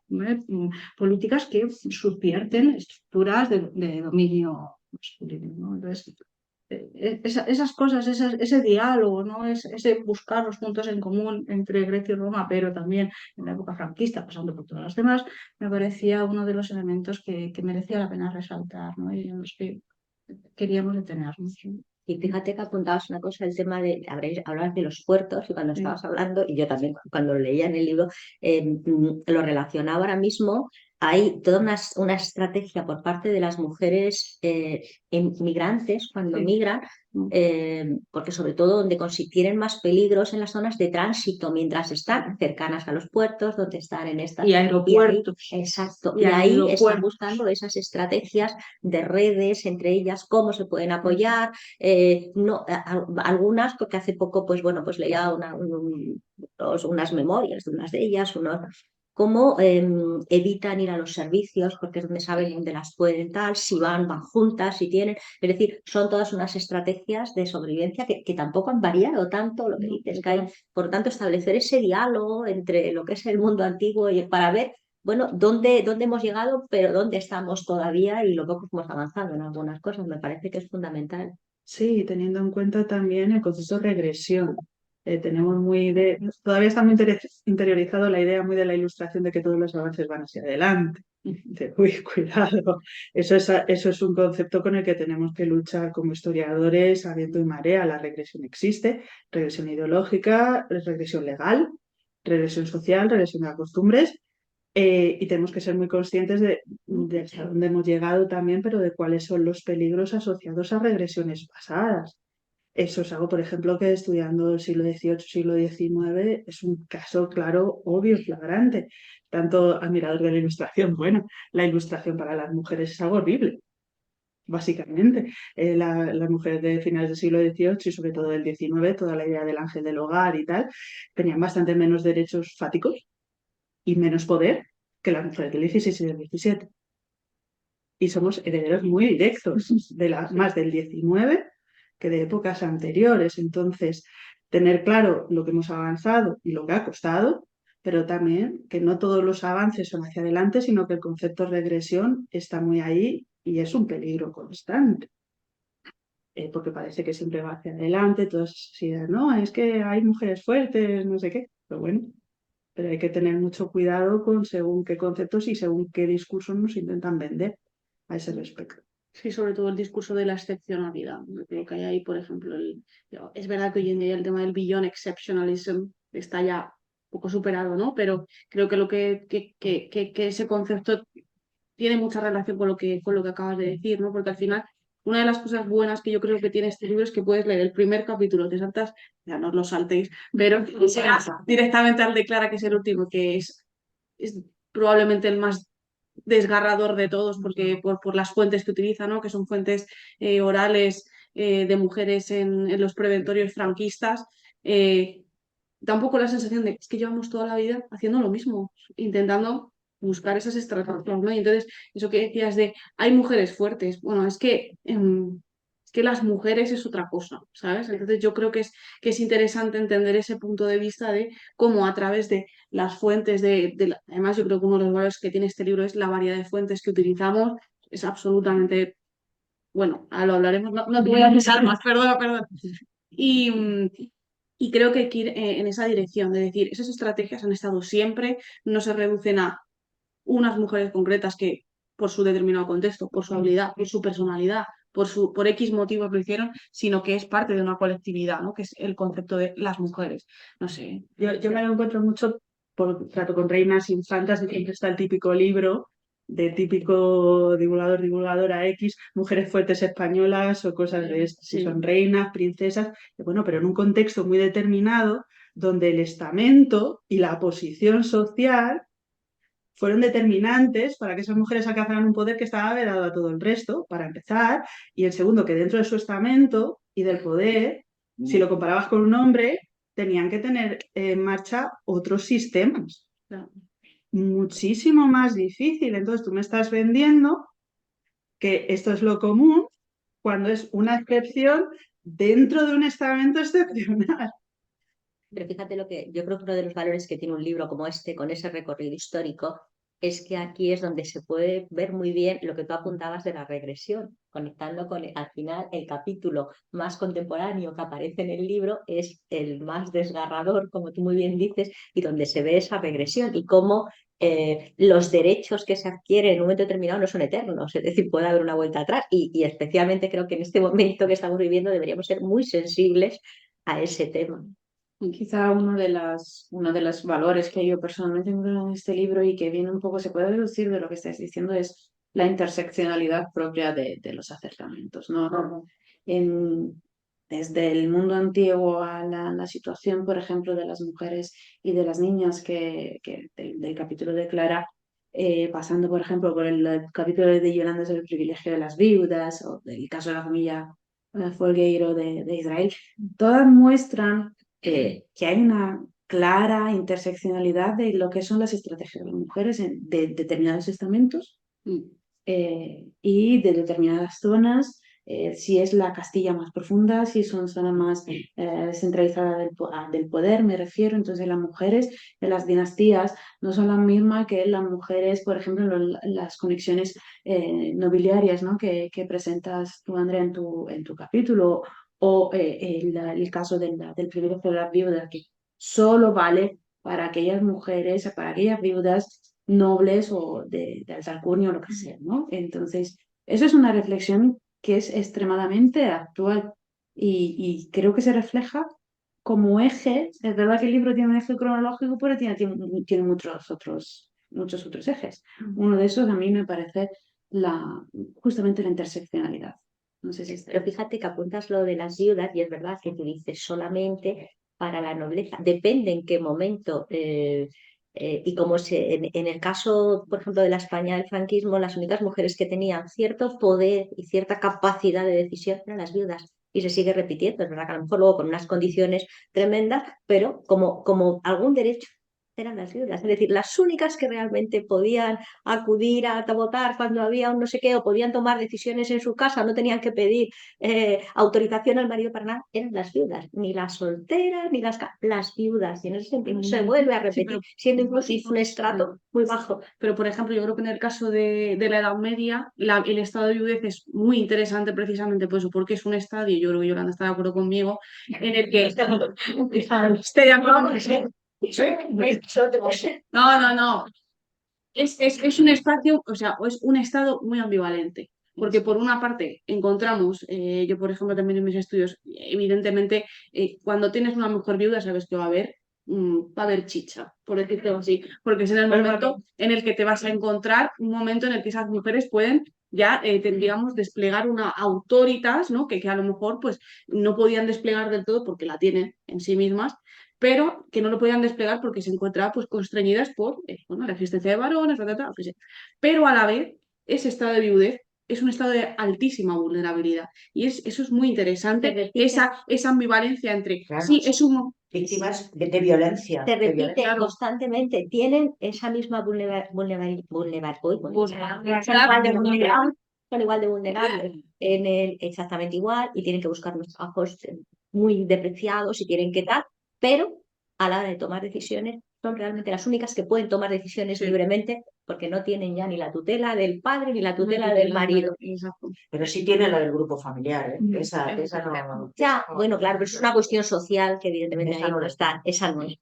S2: políticas que subvierten estructuras de dominio masculino, ¿no? Entonces, esas cosas, ese diálogo, ¿no? Ese buscar los puntos en común entre Grecia y Roma, pero también en la época franquista, pasando por todas las demás, me parecía uno de los elementos que merecía la pena resaltar, ¿no? Y en los que queríamos detenernos.
S1: Y fíjate que apuntabas una cosa, el tema de, hablabas de los puertos, y cuando
S2: Sí.
S1: estabas hablando, y yo también cuando lo leía en el libro, lo relacionaba ahora mismo. Hay toda una estrategia por parte de las mujeres inmigrantes cuando
S2: Sí.
S1: migran, porque sobre todo donde tienen más peligros en las zonas de tránsito, mientras están cercanas a los puertos, donde están en estas...
S2: Y aeropuertos.
S1: Exacto.
S2: Y
S1: Y ahí están
S2: aeropuertos.
S1: buscando esas estrategias de redes entre ellas, cómo se pueden apoyar. No, algunas, porque hace poco, pues bueno, pues leía unas memorias de unas de ellas, cómo evitan ir a los servicios, porque es donde saben dónde las pueden tal, si van juntas, si tienen, es decir, son todas unas estrategias de sobrevivencia que tampoco han variado tanto, lo que dices, que hay, por lo tanto, establecer ese diálogo entre lo que es el mundo antiguo y para ver, bueno, dónde hemos llegado, pero dónde estamos todavía y lo poco que hemos avanzado en algunas cosas, me parece que es fundamental.
S3: Sí, teniendo en cuenta también el concepto de regresión. Tenemos todavía está muy interiorizado la idea muy de la ilustración de que todos los avances van hacia adelante. Dice, uy, cuidado. Eso es un concepto con el que tenemos que luchar como historiadores a viento y marea. La regresión existe, regresión ideológica, regresión legal, regresión social, regresión de las costumbres. Y tenemos que ser muy conscientes de hasta dónde hemos llegado también, pero de cuáles son los peligros asociados a regresiones pasadas. Eso es algo, por ejemplo, que estudiando el siglo XVIII, siglo XIX, es un caso claro, obvio, flagrante. Tanto admirador de la ilustración, bueno, la ilustración para las mujeres es algo horrible, básicamente. Las mujeres de finales del siglo XVIII y sobre todo del XIX, toda la idea del ángel del hogar y tal, tenían bastante menos derechos fáticos y menos poder que las mujeres del XVI y del XVII. Y somos herederos muy directos más del XIX que de épocas anteriores. Entonces, tener claro lo que hemos avanzado y lo que ha costado, pero también que no todos los avances son hacia adelante, sino que el concepto de regresión está muy ahí y es un peligro constante. Porque parece que siempre va hacia adelante, todas esas ideas, no, es que hay mujeres fuertes, no sé qué, pero bueno, pero hay que tener mucho cuidado con según qué conceptos y según qué discursos nos intentan vender a ese respecto.
S2: Sí, sobre todo el discurso de la excepcionalidad. Yo creo que hay ahí, por ejemplo, es verdad que hoy en día el tema del beyond exceptionalism está ya un poco superado, ¿no? Pero creo que que ese concepto tiene mucha relación con lo que acabas de decir, ¿no? Porque al final, una de las cosas buenas que yo creo que tiene este libro es que puedes leer el primer capítulo, te saltas, ya no os lo saltéis, pero directamente al de Clara, que es el último, es probablemente el más desgarrador de todos, porque por las fuentes que utiliza, ¿no? Que son fuentes orales de mujeres en los preventorios franquistas. Da un poco la sensación de es que llevamos toda la vida haciendo lo mismo, intentando buscar esas estrategias, ¿no? Y entonces, eso que decías de hay mujeres fuertes, bueno, es que las mujeres es otra cosa, ¿sabes? Entonces yo creo que es interesante entender ese punto de vista de cómo a través de las fuentes además yo creo que uno de los valores que tiene este libro es la variedad de fuentes que utilizamos, es absolutamente, bueno, ahora lo hablaremos, no te voy a avisar más, perdona. Y, y creo que hay que ir en esa dirección, de decir, esas estrategias han estado siempre, no se reducen a unas mujeres concretas que por su determinado contexto, por su habilidad, por su personalidad, por X motivos lo hicieron, sino que es parte de una colectividad, ¿no? Que es el concepto de las mujeres. No sé.
S3: Yo me lo encuentro mucho por trato con reinas infantas, y siempre está el típico libro de típico divulgador, divulgadora X, mujeres fuertes españolas o cosas de estas, si
S2: Sí.
S3: son reinas, princesas, bueno, pero en un contexto muy determinado donde el estamento y la posición social fueron determinantes para que esas mujeres alcanzaran un poder que estaba vedado a todo el resto, para empezar, y en segundo, que dentro de su estamento y del poder, si lo comparabas con un hombre, tenían que tener en marcha otros sistemas.
S2: Claro.
S3: Muchísimo más difícil. Entonces tú me estás vendiendo que esto es lo común cuando es una excepción dentro de un estamento excepcional.
S1: Pero fíjate lo que yo creo que uno de los valores que tiene un libro como este, con ese recorrido histórico, es que aquí es donde se puede ver muy bien lo que tú apuntabas de la regresión, conectando con, al final, el capítulo más contemporáneo que aparece en el libro es el más desgarrador, como tú muy bien dices, y donde se ve esa regresión y cómo los derechos que se adquieren en un momento determinado no son eternos, es decir, puede haber una vuelta atrás y especialmente creo que en este momento que estamos viviendo deberíamos ser muy sensibles a ese tema.
S4: Quizá uno de los valores que yo personalmente encuentro en este libro y que viene un poco, se puede deducir de lo que estáis diciendo, es la interseccionalidad propia de los acercamientos, ¿no? Desde el mundo antiguo a la situación, por ejemplo, de las mujeres y de las niñas del capítulo de Clara, pasando, por ejemplo, por el capítulo de Yolanda sobre el privilegio de las viudas o del caso de la familia Folgueiro de Israel, todas muestran que hay una clara interseccionalidad de lo que son las estrategias de las mujeres de determinados estamentos y de determinadas zonas, si es la Castilla más profunda, si son zonas más centralizadas del poder, me refiero. Entonces las mujeres de las dinastías no son las mismas que las mujeres, por ejemplo, las conexiones nobiliarias, ¿no? que presentas tú, Andrea, en tu capítulo, o el caso del privilegio de las viudas, que solo vale para aquellas mujeres, para aquellas viudas nobles o de alta alcurnia o lo que sea, ¿no? Entonces, eso es una reflexión que es extremadamente actual y creo que se refleja como eje. Es verdad que el libro tiene un eje cronológico, pero tiene muchos otros ejes. Uno de esos a mí me parece justamente la interseccionalidad. No sé si
S1: Pero fíjate que apuntas lo de las viudas y es verdad que tú dices solamente para la nobleza. Depende en qué momento y como en el caso, por ejemplo, de la España del franquismo, las únicas mujeres que tenían cierto poder y cierta capacidad de decisión eran las viudas. Y se sigue repitiendo. Es verdad que a lo mejor luego con unas condiciones tremendas, pero como algún derecho eran las viudas. Es decir, las únicas que realmente podían acudir a votar cuando había un no sé qué, o podían tomar decisiones en su casa, no tenían que pedir autorización al marido para nada, eran las viudas. Ni las solteras, ni las viudas. Y en ese sentido se vuelve a repetir,
S2: pero-
S1: siendo incluso un estrato muy bajo.
S2: Pero, por ejemplo, yo creo que en el caso de la Edad Media, el estado de viudez es muy interesante precisamente por eso, porque es un estadio, y yo creo que Yolanda está de acuerdo conmigo, en el que... Estoy de acuerdo. No. Es un espacio, o sea, es un estado muy ambivalente. Porque por una parte encontramos, yo por ejemplo también en mis estudios, evidentemente cuando tienes una mujer viuda sabes que va a haber chicha, por decirlo así, porque es en el momento en el que te vas a encontrar, un momento en el que esas mujeres pueden ya, digamos, desplegar una autoritas, ¿no? Que a lo mejor pues no podían desplegar del todo porque la tienen en sí mismas, pero que no lo podían desplegar porque se encontraban pues constreñidas por bueno, la existencia de varones, lo que sea. Pero a la vez, ese estado de viudez es un estado de altísima vulnerabilidad. Y eso es muy interesante, esa ambivalencia entre,
S5: Claro.
S2: sí, es un...
S5: Víctimas de violencia.
S1: Se
S5: de
S1: repite
S5: violencia.
S2: Claro.
S1: constantemente, tienen esa misma son igual de vulnerables, exactamente igual, y tienen que buscar unos trabajos muy depreciados y tienen que tal, pero a la hora de tomar decisiones son realmente las únicas que pueden tomar decisiones
S2: Sí.
S1: libremente porque no tienen ya ni la tutela del padre ni la tutela del marido.
S2: Exacto.
S5: Pero sí tiene la del grupo familiar, ¿eh? Esa no.
S1: Ya, bueno, claro, pero es una cuestión social que evidentemente
S5: Esa
S1: ahí
S5: no
S1: no
S5: está.
S1: está, esa no es.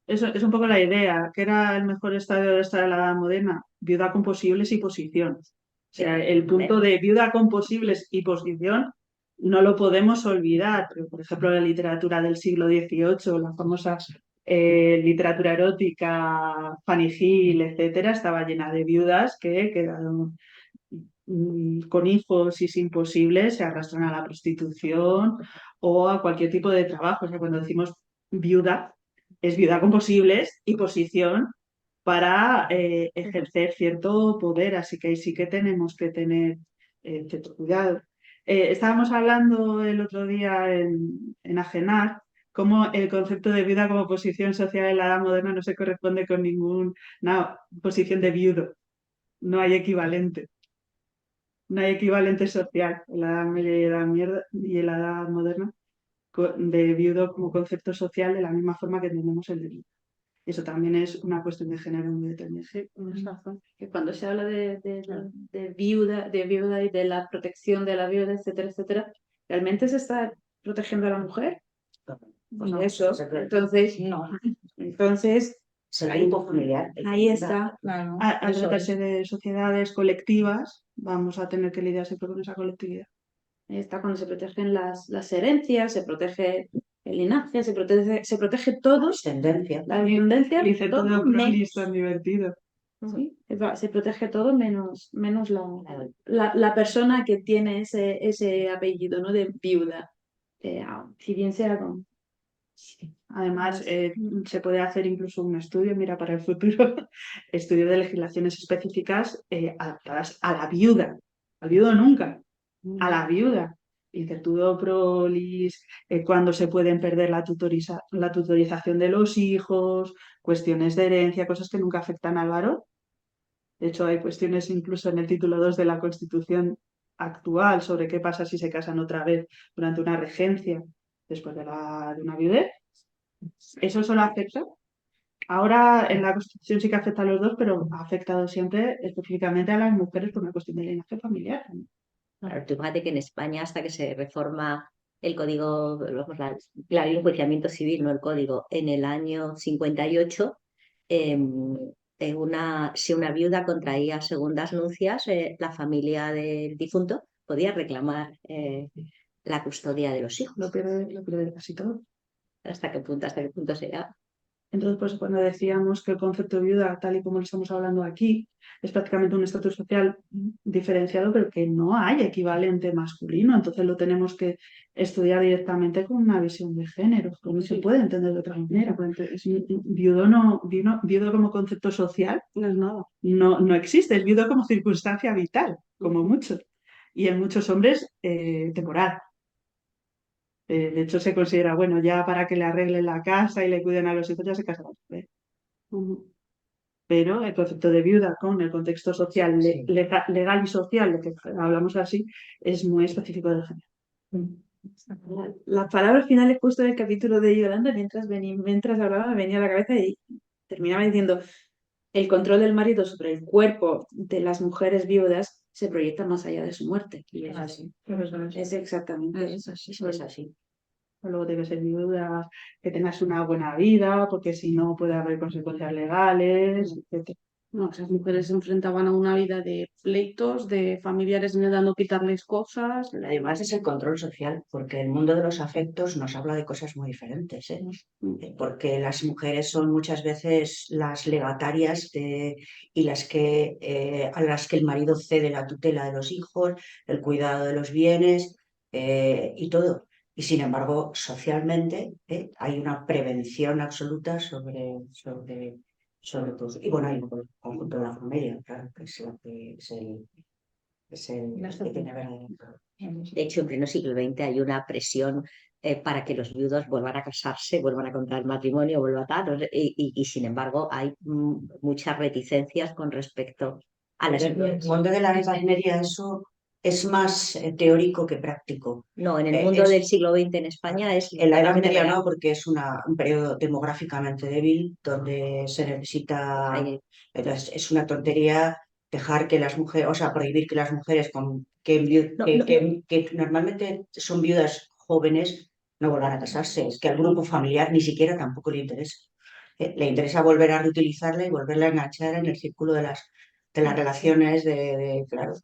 S3: Eso es un poco la idea, que era el mejor estadio de esta de la Edad Moderna, viuda con posibles y posición. O sea, el punto de viuda con posibles y posición no lo podemos olvidar. Pero, por ejemplo, la literatura del siglo XVIII, la famosa literatura erótica, Fanny Hill, etcétera, estaba llena de viudas que quedaron con hijos y sin posibles, se arrastran a la prostitución o a cualquier tipo de trabajo. O sea, cuando decimos viuda, es viuda con posibles y posición para ejercer cierto poder, así que ahí sí que tenemos que tener cierto cuidado. Estábamos hablando el otro día en Ajenar cómo el concepto de viuda como posición social en la Edad Moderna no se corresponde con ninguna posición de viudo, no hay equivalente. No hay equivalente social en la Edad Media y en la Edad Moderna de viudo como concepto social de la misma forma que tenemos el de viuda. Eso también es una cuestión de género muy determinada.
S4: Sí, tienes razón. Que cuando se habla de viuda y de la protección de la viuda, etcétera, etcétera, ¿realmente se está protegiendo a la mujer?
S5: Pues no,
S4: Eso, entonces no. Entonces,
S5: es el grupo familiar.
S4: ahí está.
S2: Claro.
S3: Al
S4: Eso
S3: tratarse de sociedades colectivas, vamos a tener que lidiar siempre con esa colectividad.
S4: Ahí está cuando se protegen las herencias, se protege el linaje, se protege todo,
S5: Tendencia.
S4: la descendencia,
S3: Dice todo
S4: todo
S3: Prolis tan divertido.
S4: sí, se protege todo menos la persona que tiene ese apellido, ¿no? De viuda. Si bien sea con...
S3: Además, se puede hacer incluso un estudio, mira, para el futuro, estudio de legislaciones específicas adaptadas a la viuda. Al viudo nunca, a la viuda. Incertudo prolis, cuándo se pueden perder la tutorización de los hijos, cuestiones de herencia, cosas que nunca afectan al varón. De hecho, hay cuestiones incluso en el título 2 de la Constitución actual sobre qué pasa si se casan otra vez durante una regencia después de una viudez. Eso solo afecta. Ahora en la Constitución sí que afecta a los dos, pero ha afectado siempre específicamente a las mujeres por una cuestión de linaje familiar.
S1: Claro, tú fíjate que en España, hasta que se reforma el código, vamos, la ley de enjuiciamiento civil, no el código, en el año 58, si una viuda contraía segundas nupcias, la familia del difunto podía reclamar la custodia de los hijos.
S3: Lo pierde casi todo.
S1: ¿Hasta qué punto será?
S3: Entonces, pues cuando decíamos que el concepto de viuda, tal y como lo estamos hablando aquí, es prácticamente un estatus social diferenciado, pero que no hay equivalente masculino. Entonces lo tenemos que estudiar directamente con una visión de género, que no se puede entender de otra manera. Viudo como concepto social
S2: No es nada.
S3: no existe, es viudo como circunstancia vital, como mucho. Y en muchos hombres, temporal. De hecho, se considera, bueno, ya para que le arreglen la casa y le cuiden a los hijos, ya se casan. Pero el concepto de viuda con el contexto social,
S5: Sí.
S3: legal y social, de que hablamos así, es muy específico del género.
S4: Las palabras finales justo del capítulo de Yolanda, mientras hablaba, me venía a la cabeza y terminaba diciendo: el control del marido sobre el cuerpo de las mujeres viudas se proyecta más allá de su muerte. Y es así. Es exactamente eso.
S5: Es así.
S3: Luego debe ser viuda, que tengas una buena vida, porque si no puede haber consecuencias legales, etc.
S2: No, esas mujeres se enfrentaban a una vida de pleitos, de familiares intentando quitarles cosas.
S5: Además es el control social, porque el mundo de los afectos nos habla de cosas muy diferentes, ¿eh? Porque las mujeres son muchas veces las legatarias y a las que el marido cede la tutela de los hijos, el cuidado de los bienes y todo. Y sin embargo, socialmente hay una prevención absoluta sobre todo. Y bueno, hay un conjunto de la familia, claro, que es lo que es el que tiene verdadero.
S1: De hecho, en pleno siglo XX hay una presión para que los viudos vuelvan a casarse, vuelvan a contraer matrimonio, vuelvan a tal, y sin embargo hay muchas reticencias con respecto a las
S5: En el mundo de la Edad Media eso es más teórico que práctico.
S1: No, en el mundo del siglo XX en España es
S5: En la Edad
S1: totalmente
S5: Media
S1: real.
S5: no, porque es un periodo demográficamente débil donde se necesita.
S1: Hay-
S5: Es una tontería dejar que las mujeres, o sea, prohibir que las mujeres
S1: No,
S5: que normalmente son viudas jóvenes no vuelvan a casarse. Es que al grupo familiar ni siquiera tampoco le interesa. Le interesa volver a reutilizarla y volverla a enganchar en el círculo de las relaciones, claro,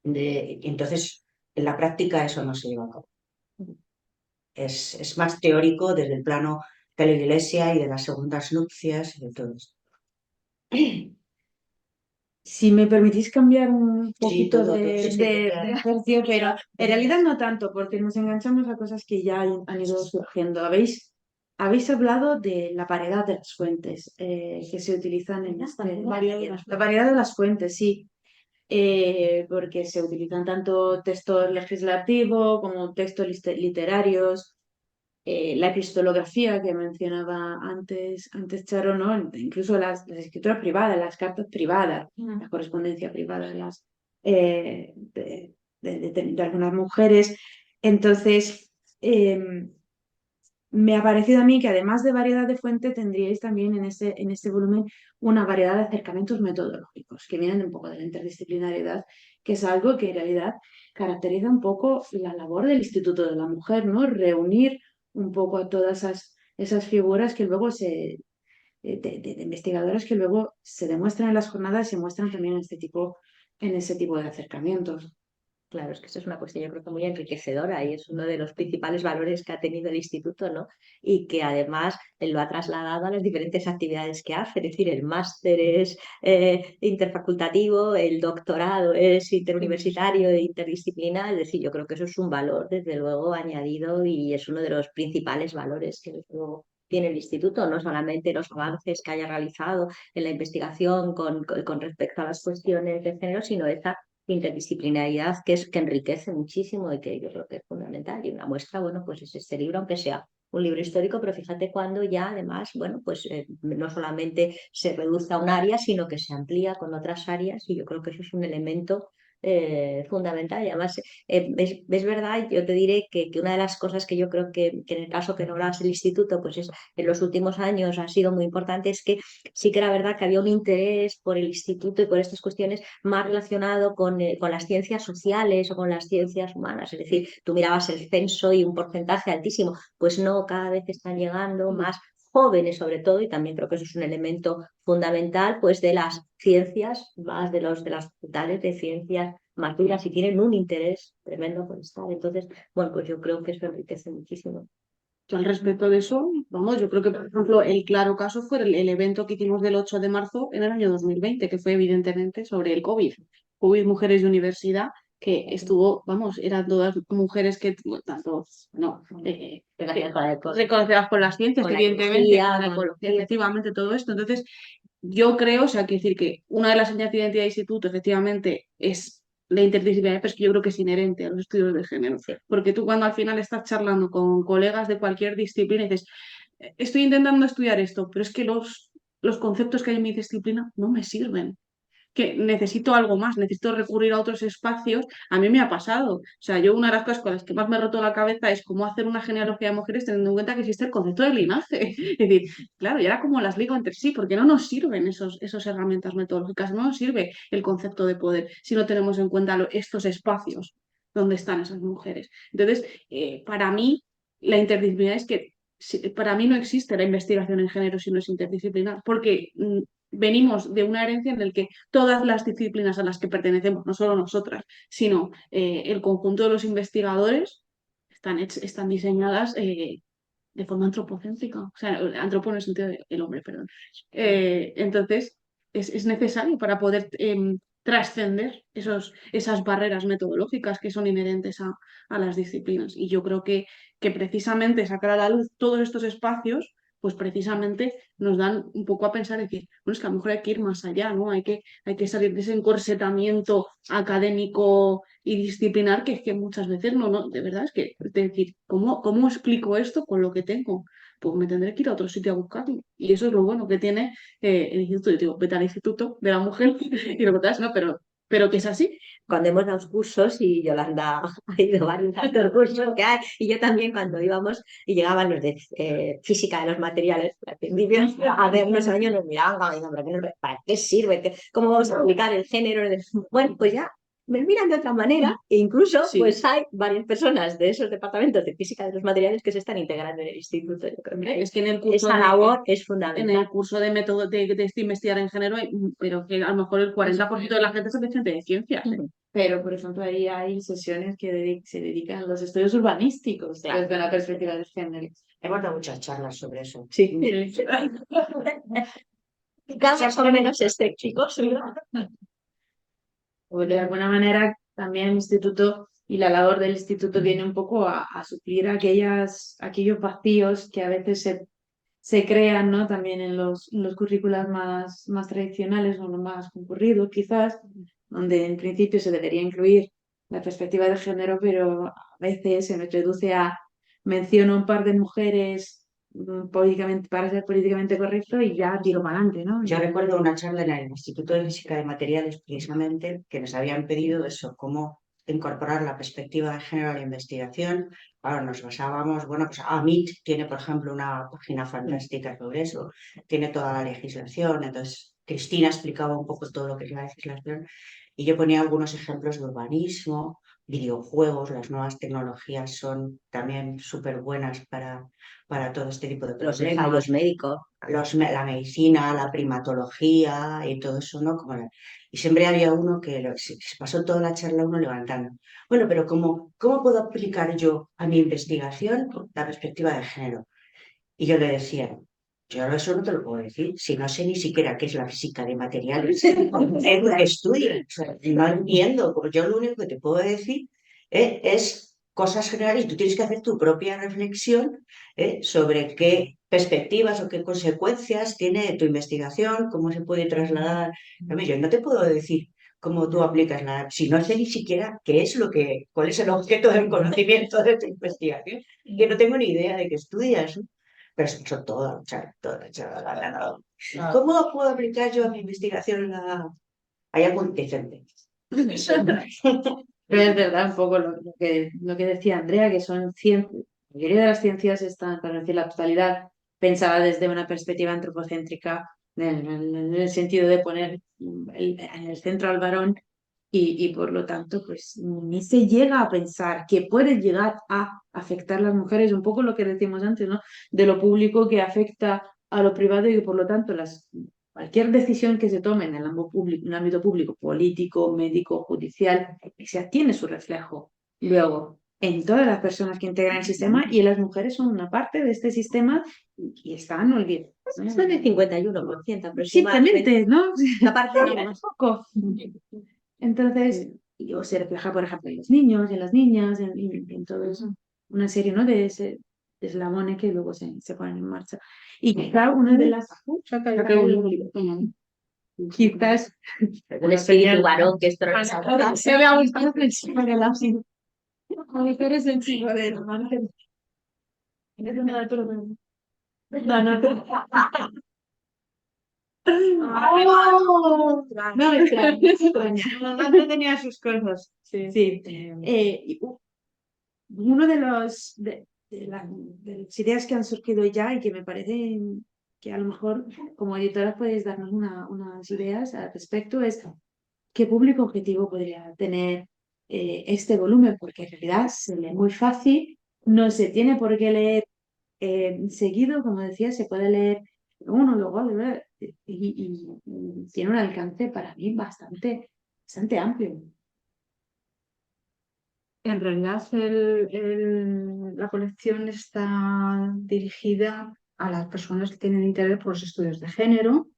S5: y entonces en la práctica eso no se lleva a cabo. Es más teórico desde el plano de la iglesia y de las segundas nupcias y de todo esto.
S4: Si me permitís cambiar un poquito
S5: todo,
S4: de
S5: sí,
S4: de
S5: claro.
S4: tercio, pero en realidad no tanto, porque nos enganchamos a cosas que ya han ido surgiendo. Habéis hablado de la variedad de las fuentes que se utilizan en la variedad de las fuentes, sí, porque se utilizan tanto textos legislativos como textos literarios. La epistolografía que mencionaba antes Charo, ¿no? Incluso las escrituras privadas, las cartas privadas, la correspondencia privada de algunas mujeres. Entonces, me ha parecido a mí que además de variedad de fuente, tendríais también en ese volumen una variedad de acercamientos metodológicos que vienen un poco de la interdisciplinariedad, que es algo que en realidad caracteriza un poco la labor del Instituto de la Mujer, ¿no? Reunir un poco a todas esas figuras que luego de investigadoras que luego se demuestran en las jornadas y se muestran también en ese tipo de acercamientos.
S1: Claro, es que eso es una cuestión yo creo que muy enriquecedora y es uno de los principales valores que ha tenido el instituto, ¿no? Y que además lo ha trasladado a las diferentes actividades que hace, es decir, el máster es interfacultativo, el doctorado es interuniversitario e interdisciplinar, es decir, yo creo que eso es un valor desde luego añadido y es uno de los principales valores que desde luego tiene el instituto, no solamente los avances que haya realizado en la investigación con respecto a las cuestiones de género, sino esa interdisciplinaridad que enriquece muchísimo y que yo creo que es fundamental. Y una muestra, bueno, pues es este libro, aunque sea un libro histórico, pero fíjate cuando ya además, bueno, pues no solamente se reduce a un área, sino que se amplía con otras áreas y yo creo que eso es un elemento fundamental. Y además, es verdad, yo te diré que una de las cosas que yo creo que en el caso que nombras el instituto, pues es en los últimos años ha sido muy importante, es que sí que era verdad que había un interés por el instituto y por estas cuestiones más relacionado con las ciencias sociales o con las ciencias humanas. Es decir, tú mirabas el censo y un porcentaje altísimo, pues no, cada vez están llegando más jóvenes sobre todo, y también creo que eso es un elemento fundamental, pues de las ciencias, más de las facultades de ciencias más duras y tienen un interés tremendo por estar. Entonces, bueno, pues yo creo que eso enriquece muchísimo.
S2: Yo al respecto de eso, vamos, yo creo que, por ejemplo, el claro caso fue el evento que hicimos del 8 de marzo en el año 2020, que fue evidentemente sobre el COVID. COVID Mujeres de Universidad, que estuvo, vamos, eran todas mujeres que, tanto, no, reconocidas por las ciencias,
S1: con la
S2: evidentemente,
S1: ecología,
S2: con la ecología, efectivamente, todo esto. Entonces, yo creo, o sea, quiero decir que una de las señas de identidad del instituto, efectivamente, es la interdisciplinaridad, pero es que yo creo que es inherente a los estudios de género.
S1: Sí.
S2: Porque tú cuando al final estás charlando con colegas de cualquier disciplina y dices, estoy intentando estudiar esto, pero es que
S6: los conceptos que hay en mi disciplina no me sirven, que necesito algo más, necesito recurrir a otros espacios. A mí me ha pasado. O sea, yo una de las cosas con las que más me he roto la cabeza es cómo hacer una genealogía de mujeres teniendo en cuenta que existe el concepto de linaje. Es decir, claro, y ahora como las ligo entre sí, porque no nos sirven esas herramientas metodológicas, no nos sirve el concepto de poder si no tenemos en cuenta estos espacios donde están esas mujeres. Entonces, para mí, la interdisciplinaridad es que para mí no existe la investigación en género si no es interdisciplinar, porque venimos de una herencia en la que todas las disciplinas a las que pertenecemos, no solo nosotras, sino el conjunto de los investigadores, están diseñadas de forma antropocéntrica, o sea, antropo en el sentido del hombre, perdón. Entonces, es necesario para poder trascender esas barreras metodológicas que son inherentes a las disciplinas. Y yo creo que precisamente sacar a la luz todos estos espacios pues precisamente nos dan un poco a pensar y decir, bueno, es que a lo mejor hay que ir más allá, ¿no? Hay que salir de ese encorsetamiento académico y disciplinar que muchas veces no, de verdad es que, es decir, ¿cómo explico esto con lo que tengo? Pues me tendré que ir a otro sitio a buscarlo. Y eso es lo bueno que tiene el instituto. Yo digo, vete al instituto de la mujer y lo que no, pero que es así.
S1: Cuando hemos dado cursos, y Yolanda ha ido varios altos cursos que hay, y yo también cuando íbamos y llegaban los de física de los materiales, al principio, a ver unos años nos miraban como diciendo, ¿para qué sirve? ¿Cómo vamos a aplicar el género? Bueno, pues ya me miran de otra manera, e incluso
S6: Sí.
S1: pues hay varias personas de esos departamentos de física de los materiales que se están integrando en el instituto. Yo creo que
S6: Es que en el curso
S1: esa labor es
S6: en
S1: fundamental.
S6: el curso de método de investigar en género, pero que a lo mejor el 40% de la gente es gente de ciencias.
S4: Pero, por ejemplo, ahí hay sesiones que se dedican a los estudios urbanísticos
S1: Claro.
S4: desde una perspectiva de género.
S5: Hemos dado muchas charlas sobre eso.
S1: Sí. Más o menos escépticos.
S4: O de alguna manera, también el instituto y la labor del instituto viene un poco a suplir aquellos vacíos que a veces se crean, ¿no? También en los currículos más tradicionales o los más concurridos, quizás, donde en principio se debería incluir la perspectiva de género, pero a veces se nos reduce a menciono un par de mujeres políticamente, para ser políticamente correcto y ya tiro para adelante, ¿no?
S5: Yo recuerdo una charla en el Instituto de Física de Materiales, precisamente, que nos habían pedido eso, cómo incorporar la perspectiva de género a la investigación. Ahora nos basábamos, bueno, pues AMIT tiene, por ejemplo, una página fantástica sobre eso, tiene toda la legislación, entonces Cristina explicaba un poco todo lo que es la legislación y yo ponía algunos ejemplos de urbanismo, videojuegos, las nuevas tecnologías son también súper buenas para todo este tipo de
S1: Los
S5: problemas.
S1: ensayos médicos.
S5: La medicina, la primatología y todo eso, ¿no? Y siempre había uno que se pasó toda la charla uno levantando. Bueno, pero ¿cómo puedo aplicar yo a mi investigación la perspectiva de género? Y yo le decía, yo eso no te lo puedo decir, si no sé ni siquiera qué es la física de materiales, es lo que estudio, o sea, no entiendo, yo lo único que te puedo decir es cosas generales y tú tienes que hacer tu propia reflexión sobre qué perspectivas o qué consecuencias tiene tu investigación, cómo se puede trasladar. Yo no te puedo decir cómo tú aplicas nada, si no sé ni siquiera cuál es el objeto del conocimiento de tu investigación, que no tengo ni idea de qué estudias, ¿no? Pero eso todo, ¿cómo puedo aplicar yo a mi investigación hay algo decente?
S4: Pero es verdad un poco lo que decía Andrea, que son ciencias, la mayoría de las ciencias están, para decir la totalidad, pensadas desde una perspectiva antropocéntrica, en el sentido de poner en el centro al varón y por lo tanto, pues ni se llega a pensar que puede llegar a afectar a las mujeres, un poco lo que decimos antes, ¿no? De lo público que afecta a lo privado y que por lo tanto cualquier decisión que se tome en el ámbito público, político, médico, judicial, tiene su reflejo luego en todas las personas que integran el sistema y las mujeres son una parte de este sistema y están olvidadas.
S1: Son el 51% aproximadamente.
S4: Simplemente, ¿no?
S1: La parte
S4: No, poco. Entonces, o se refleja, por ejemplo, en los niños, en las niñas, en todo eso. Una serie, ¿no? de eslabones que luego se ponen en marcha. Y quizá una de las... Quizás...
S1: un espíritu varón que esto
S4: Se me ha gustado encima de la mujeres encima de la mano. No. ¡Oh! No, extraña, extraña.
S3: No tenía sus cosas.
S4: Sí.
S3: Sí.
S4: Uno de las ideas que han surgido ya y que me parecen que a lo mejor como editora podéis darnos unas ideas al respecto es qué público objetivo podría tener este volumen, porque en realidad se lee muy fácil, no se tiene por qué leer seguido, como decía, se puede leer uno, luego y tiene un alcance para mí bastante amplio.
S2: En realidad la colección está dirigida a las personas que tienen interés por los estudios de género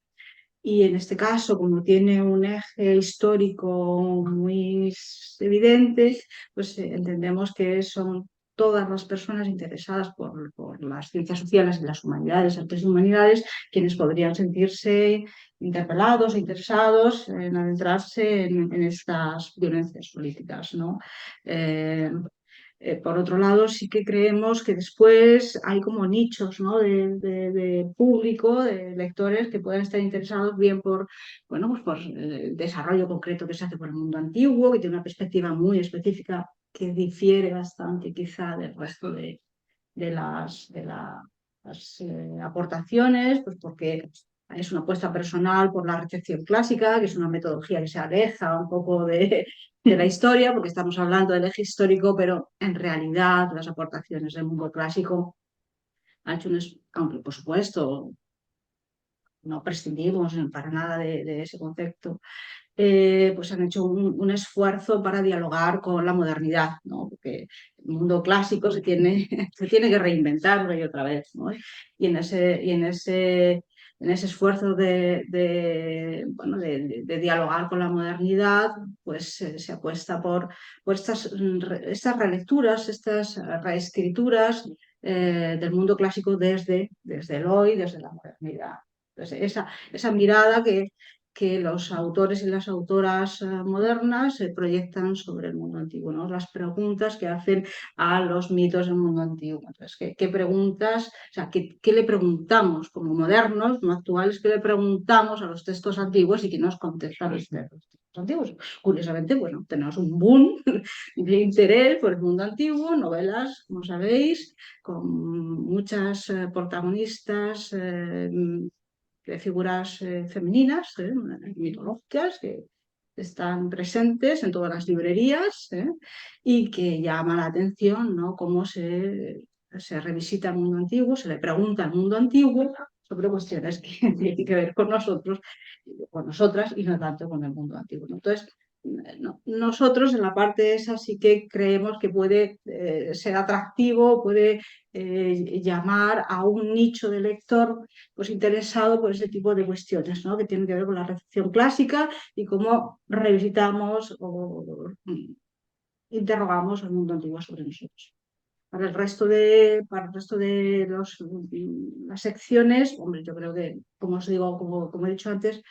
S2: y en este caso, como tiene un eje histórico muy evidente, pues entendemos que son todas las personas interesadas por las ciencias sociales y las humanidades, artes y humanidades, quienes podrían sentirse interpelados e interesados en adentrarse en estas violencias políticas, ¿no? Por otro lado, sí que creemos que después hay como nichos, ¿no? de público, de lectores que pueden estar interesados bien por, bueno, pues por el desarrollo concreto que se hace por el mundo antiguo, que tiene una perspectiva muy específica que difiere bastante quizá del resto de las aportaciones, pues porque es una apuesta personal por la recepción clásica, que es una metodología que se aleja un poco de la historia, porque estamos hablando del eje histórico, pero en realidad las aportaciones del mundo clásico han hecho aunque por supuesto no prescindimos para nada de ese concepto, pues han hecho un esfuerzo para dialogar con la modernidad, ¿no? Porque el mundo clásico se tiene que reinventar una y otra vez, ¿no? Y en ese esfuerzo bueno, de dialogar con la modernidad, pues se apuesta por estas relecturas, estas reescrituras del mundo clásico desde el hoy, desde la modernidad. Entonces, esa mirada que los autores y las autoras modernas proyectan sobre el mundo antiguo, ¿no? Las preguntas que hacen a los mitos del mundo antiguo. Entonces, ¿qué preguntas, o sea, qué le preguntamos como modernos, no actuales, qué le preguntamos a los textos antiguos y qué nos contestan los textos antiguos? Curiosamente, bueno, tenemos un boom de interés por el mundo antiguo, novelas, como sabéis, con muchas protagonistas de figuras femeninas, mitológicas, que están presentes en todas las librerías y que llama la atención, ¿no? Cómo se revisita el mundo antiguo, se le pregunta al mundo antiguo sobre cuestiones que tienen que ver con nosotros, con nosotras y no tanto con el mundo antiguo, ¿no? Entonces, nosotros en la parte esa sí que creemos que puede ser atractivo, puede llamar a un nicho de lector pues interesado por ese tipo de cuestiones, ¿no? Que tienen que ver con la recepción clásica y cómo revisitamos o interrogamos al mundo antiguo sobre nosotros. Para el resto de las secciones, hombre, yo creo que, como os digo, como he dicho antes,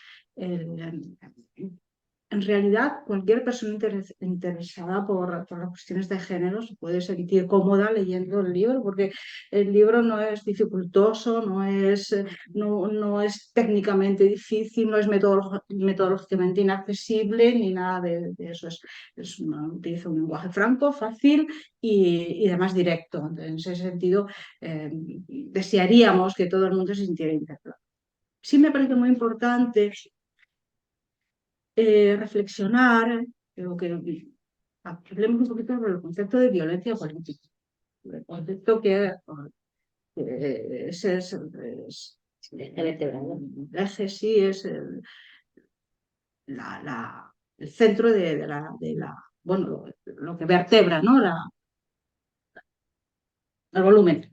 S2: en realidad, cualquier persona interesada por las cuestiones de género se puede sentir cómoda leyendo el libro, porque el libro no es dificultoso, no es técnicamente difícil, no es metodológicamente inaccesible, ni nada de eso. Utiliza un lenguaje franco, fácil y además directo. En ese sentido, desearíamos que todo el mundo se sintiera interpelado. Sí me parece muy importante reflexionar, creo que hablemos un poquito sobre el concepto de violencia política. El concepto que es el centro bueno, lo que vertebra, ¿no? El volumen.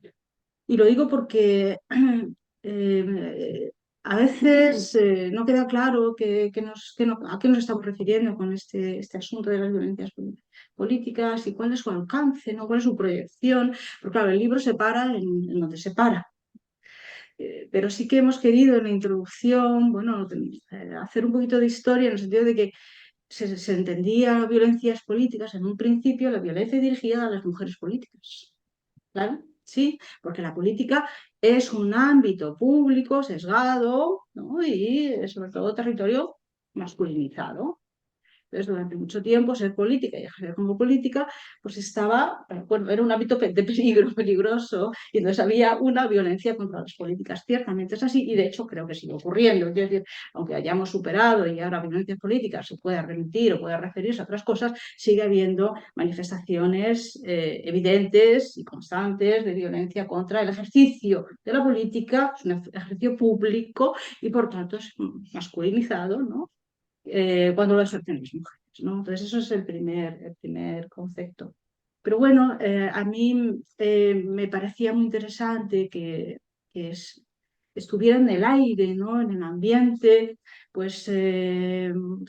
S2: Y lo digo porque a veces no queda claro a qué nos estamos refiriendo con este asunto de las violencias políticas y cuál es su alcance, ¿no? Cuál es su proyección. Porque claro, el libro se para en donde se para. Pero sí que hemos querido en la introducción, bueno, hacer un poquito de historia en el sentido de que se entendía violencias políticas en un principio, la violencia dirigida a las mujeres políticas. Claro, sí, porque la política es un ámbito público sesgado, ¿no? Y sobre todo territorio masculinizado. Entonces, durante mucho tiempo, ser política y ejercer como política, pues estaba, bueno, era un ámbito de peligro, peligroso, y entonces había una violencia contra las políticas. Ciertamente es así, y de hecho creo que sigue ocurriendo. Es decir, aunque hayamos superado y ahora violencias políticas se puede remitir o puede referirse a otras cosas, sigue habiendo manifestaciones evidentes y constantes de violencia contra el ejercicio de la política, es un ejercicio público y por tanto es masculinizado, ¿no? Cuando lo ejercen las mujeres, ¿no? Entonces, eso es el primer concepto. Pero bueno, a mí me parecía muy interesante que estuviera en el aire, ¿no? En el ambiente, pues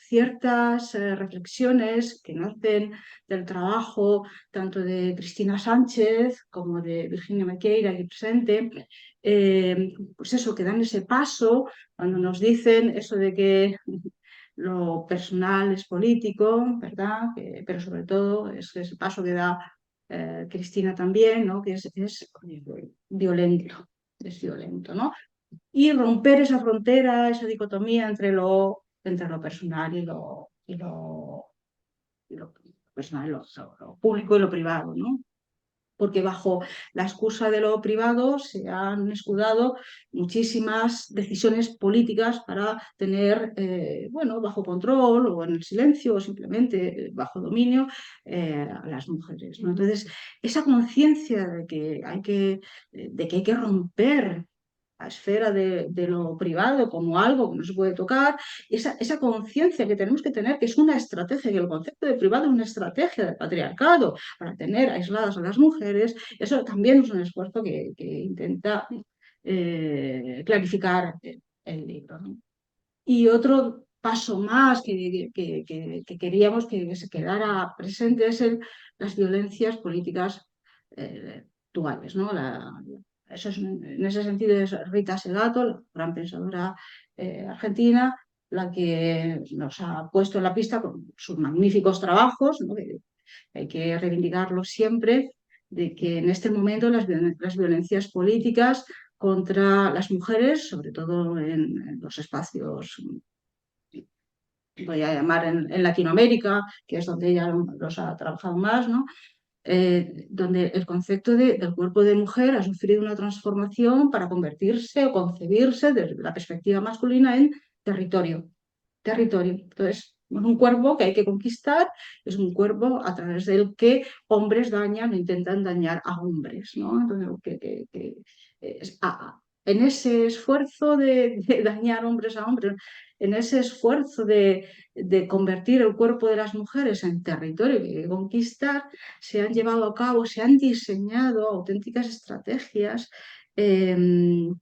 S2: ciertas reflexiones que nacen del trabajo tanto de Cristina Sánchez como de Virginia Maceira aquí presente, pues eso, que dan ese paso cuando nos dicen eso de que lo personal es político, ¿verdad? Pero sobre todo es el paso que da Cristina también, ¿no? Que es violento, ¿no? Y romper esa frontera, esa dicotomía entre lo personal y lo personal, lo público y lo privado, ¿no? Porque bajo la excusa de lo privado se han escudado muchísimas decisiones políticas para tener, bueno, bajo control o en el silencio o simplemente bajo dominio a las mujeres, ¿no? Entonces, esa conciencia de que hay que romper la esfera de lo privado como algo que no se puede tocar, esa conciencia que tenemos que tener, que es una estrategia, que el concepto de privado es una estrategia del patriarcado para tener aisladas a las mujeres, eso también es un esfuerzo que intenta clarificar el libro, ¿no? Y otro paso más que queríamos que se quedara presente es las violencias políticas actuales, ¿no? Eso es, en ese sentido es Rita Segato, la gran pensadora argentina, la que nos ha puesto en la pista con sus magníficos trabajos, ¿no? Que hay que reivindicarlos siempre, de que en este momento las violencias políticas contra las mujeres, sobre todo en los espacios, voy a llamar en Latinoamérica, que es donde ella los ha trabajado más, ¿no? Donde el concepto del cuerpo de mujer ha sufrido una transformación para convertirse o concebirse desde la perspectiva masculina en territorio. Entonces, es un cuerpo que hay que conquistar, es un cuerpo a través del que hombres dañan o intentan dañar a hombres, ¿no? Entonces, en ese esfuerzo de dañar hombres a hombres, en ese esfuerzo de convertir el cuerpo de las mujeres en territorio que hay que conquistar, se han llevado a cabo, se han diseñado auténticas estrategias de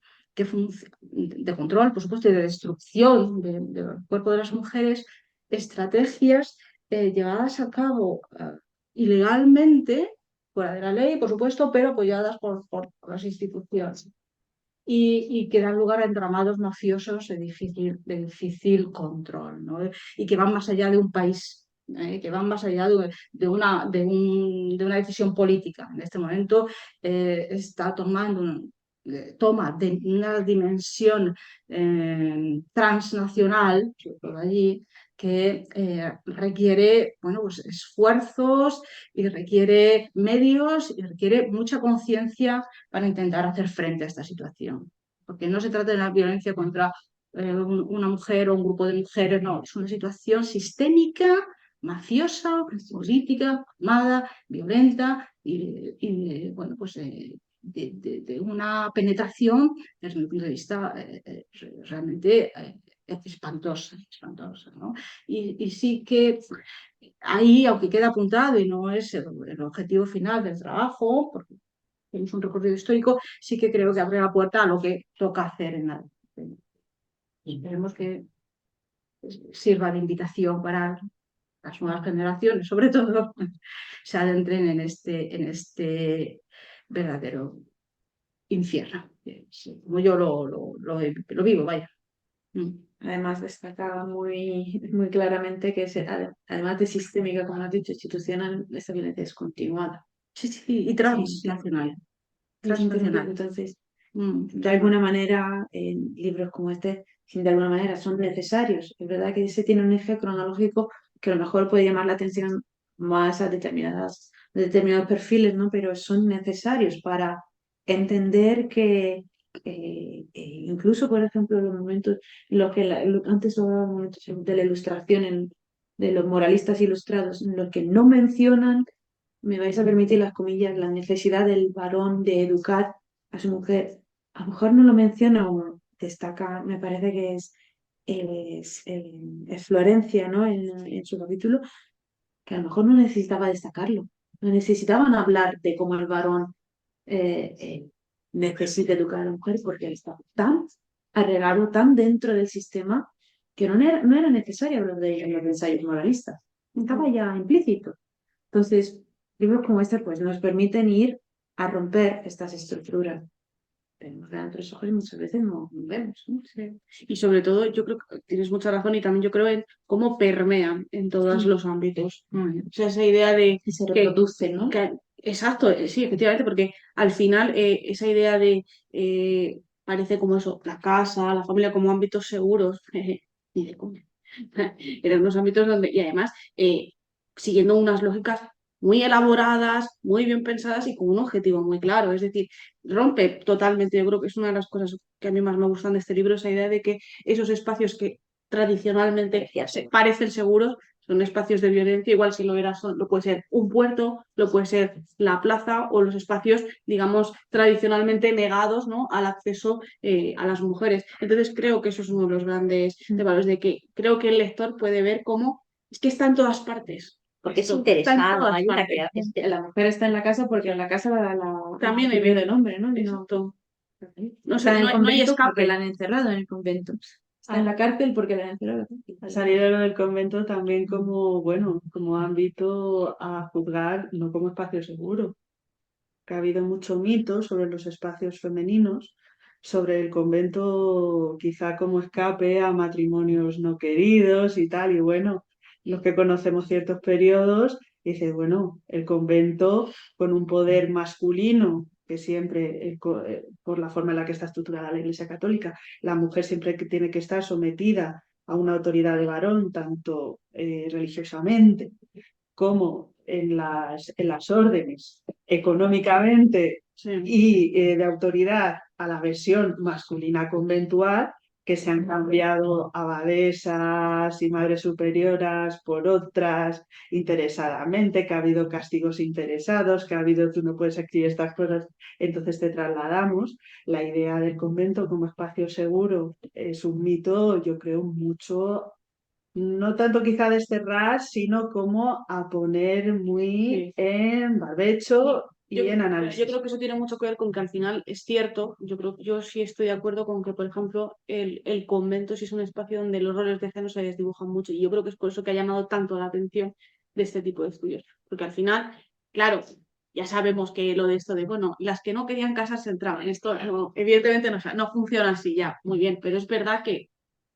S2: control, por supuesto, y de destrucción del cuerpo de las mujeres, estrategias llevadas a cabo ilegalmente, fuera de la ley, por supuesto, pero apoyadas por las instituciones. Y que dan lugar a entramados mafiosos de difícil control, ¿no? Y que van más allá de un país, que van más allá de una decisión política. En este momento está toma de una dimensión transnacional, por allí, que requiere, bueno, pues, esfuerzos y requiere medios y requiere mucha conciencia para intentar hacer frente a esta situación. Porque no se trata de una violencia contra una mujer o un grupo de mujeres, no, es una situación sistémica, mafiosa, política, armada, violenta y bueno, pues de una penetración desde mi punto de vista realmente espantosa, ¿no? Y sí que ahí, aunque queda apuntado y no es el objetivo final del trabajo, porque tenemos un recorrido histórico, sí que creo que abre la puerta a lo que toca hacer en la... Y esperemos que sirva de invitación para las nuevas generaciones, sobre todo, se adentren en este verdadero infierno, como yo lo vivo, vaya.
S4: Además, destacaba muy claramente que además de sistémica, como has dicho, institucional, esa violencia es continuada.
S2: Sí, y transnacional.
S4: Entonces, de alguna manera, en libros como este, de alguna manera son necesarios. Es verdad que se tiene un eje cronológico que a lo mejor puede llamar la atención más a determinados perfiles, ¿no? Pero son necesarios para entender que incluso, por ejemplo, los momentos, antes hablábamos de la ilustración, de los moralistas ilustrados, en los que no mencionan, me vais a permitir las comillas, la necesidad del varón de educar a su mujer. A lo mejor no lo menciona o destaca, me parece que es Florencia, ¿no? En su capítulo, que a lo mejor no necesitaba destacarlo. No necesitaban hablar de cómo el varón eh, eh, necesita educar a la mujer porque está tan arreglado, tan dentro del sistema, que no era necesario hablar de ello en los ensayos moralistas. Estaba ya implícito. Entonces, libros como este pues, nos permiten ir a romper estas estructuras. Tenemos delante de los ojos y muchas veces no vemos, ¿no?
S6: Sí. Y sobre todo, yo creo que tienes mucha razón y también yo creo en cómo permean en todos
S4: Sí.
S6: los ámbitos. O sea, esa idea de
S4: Y se
S6: que,
S4: reproducen, ¿no?
S6: exacto, sí, efectivamente, porque al final esa idea de parece como eso, la casa, la familia como ámbitos seguros, ni de coña. Eran unos ámbitos donde, y además, siguiendo unas lógicas muy elaboradas, muy bien pensadas y con un objetivo muy claro. Es decir, rompe totalmente, yo creo que es una de las cosas que a mí más me gustan de este libro, esa idea de que esos espacios que tradicionalmente se parecen seguros son espacios de violencia, igual si lo era, lo puede ser un puerto, lo puede ser la plaza o los espacios, digamos, tradicionalmente negados, ¿no? Al acceso a las mujeres. Entonces creo que eso es uno de los grandes valores, de que creo que el lector puede ver cómo es que está en todas partes.
S1: Porque es
S6: Esto, está en
S1: interesado,
S6: todas
S1: hay una
S6: partes.
S1: creación.
S4: La mujer está en la casa porque en la casa
S6: También hay
S4: vive del hombre, ¿no?
S6: Exacto. No,
S4: Está en el
S6: no hay
S4: convento porque
S6: escape.
S4: la han encerrado en el convento. Está en la cárcel porque la han encerrado.
S3: Ha salido lo del convento también como, bueno, como ámbito a juzgar, no como espacio seguro. Que ha habido mucho mito sobre los espacios femeninos, sobre el convento quizá como escape a matrimonios no queridos y tal, y bueno, los que conocemos ciertos periodos, dices, bueno, el convento con un poder masculino, que siempre, por la forma en la que está estructurada la Iglesia Católica, la mujer siempre que tiene que estar sometida a una autoridad de varón, tanto religiosamente como en las órdenes económicamente
S6: Sí.
S3: y de autoridad a la versión masculina conventual, que se han cambiado abadesas y madres superioras por otras interesadamente, que ha habido castigos interesados, que ha habido tú no puedes escribir estas cosas, entonces te trasladamos. La idea del convento como espacio seguro es un mito, yo creo, mucho no tanto quizá desterrar, sino como a poner muy
S6: Sí.
S3: en barbecho y
S6: Yo,
S3: en
S6: yo
S3: análisis.
S6: creo que eso tiene mucho que ver con que al final es cierto, yo sí estoy de acuerdo con que, por ejemplo, el convento sí es un espacio donde los roles de género se desdibujan mucho y yo creo que es por eso que ha llamado tanto la atención de este tipo de estudios, porque al final, claro, ya sabemos que lo de esto de, bueno, las que no querían casarse entraban, esto evidentemente no funciona así ya, muy bien, pero es verdad que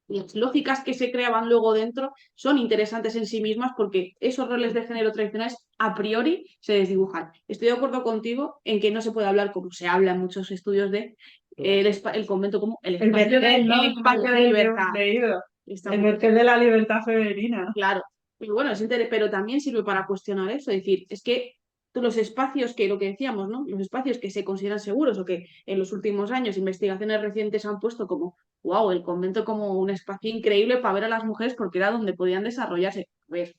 S6: las lógicas que se creaban luego dentro son interesantes en sí mismas porque esos roles de género tradicionales a priori se desdibujan. Estoy de acuerdo contigo en que no se puede hablar como se habla en muchos estudios de el convento como el espacio,
S3: vergel, ¿no?
S6: el espacio de libertad.
S3: Leído.
S6: Está
S3: El
S6: muy
S3: vergel de la libertad femenina.
S6: claro. Y bueno, pero también sirve para cuestionar eso, es decir, es que los espacios que, lo que decíamos, ¿no? Los espacios que se consideran seguros o que en los últimos años investigaciones recientes han puesto como, wow, el convento como un espacio increíble para ver a las mujeres porque era donde podían desarrollarse. A ver,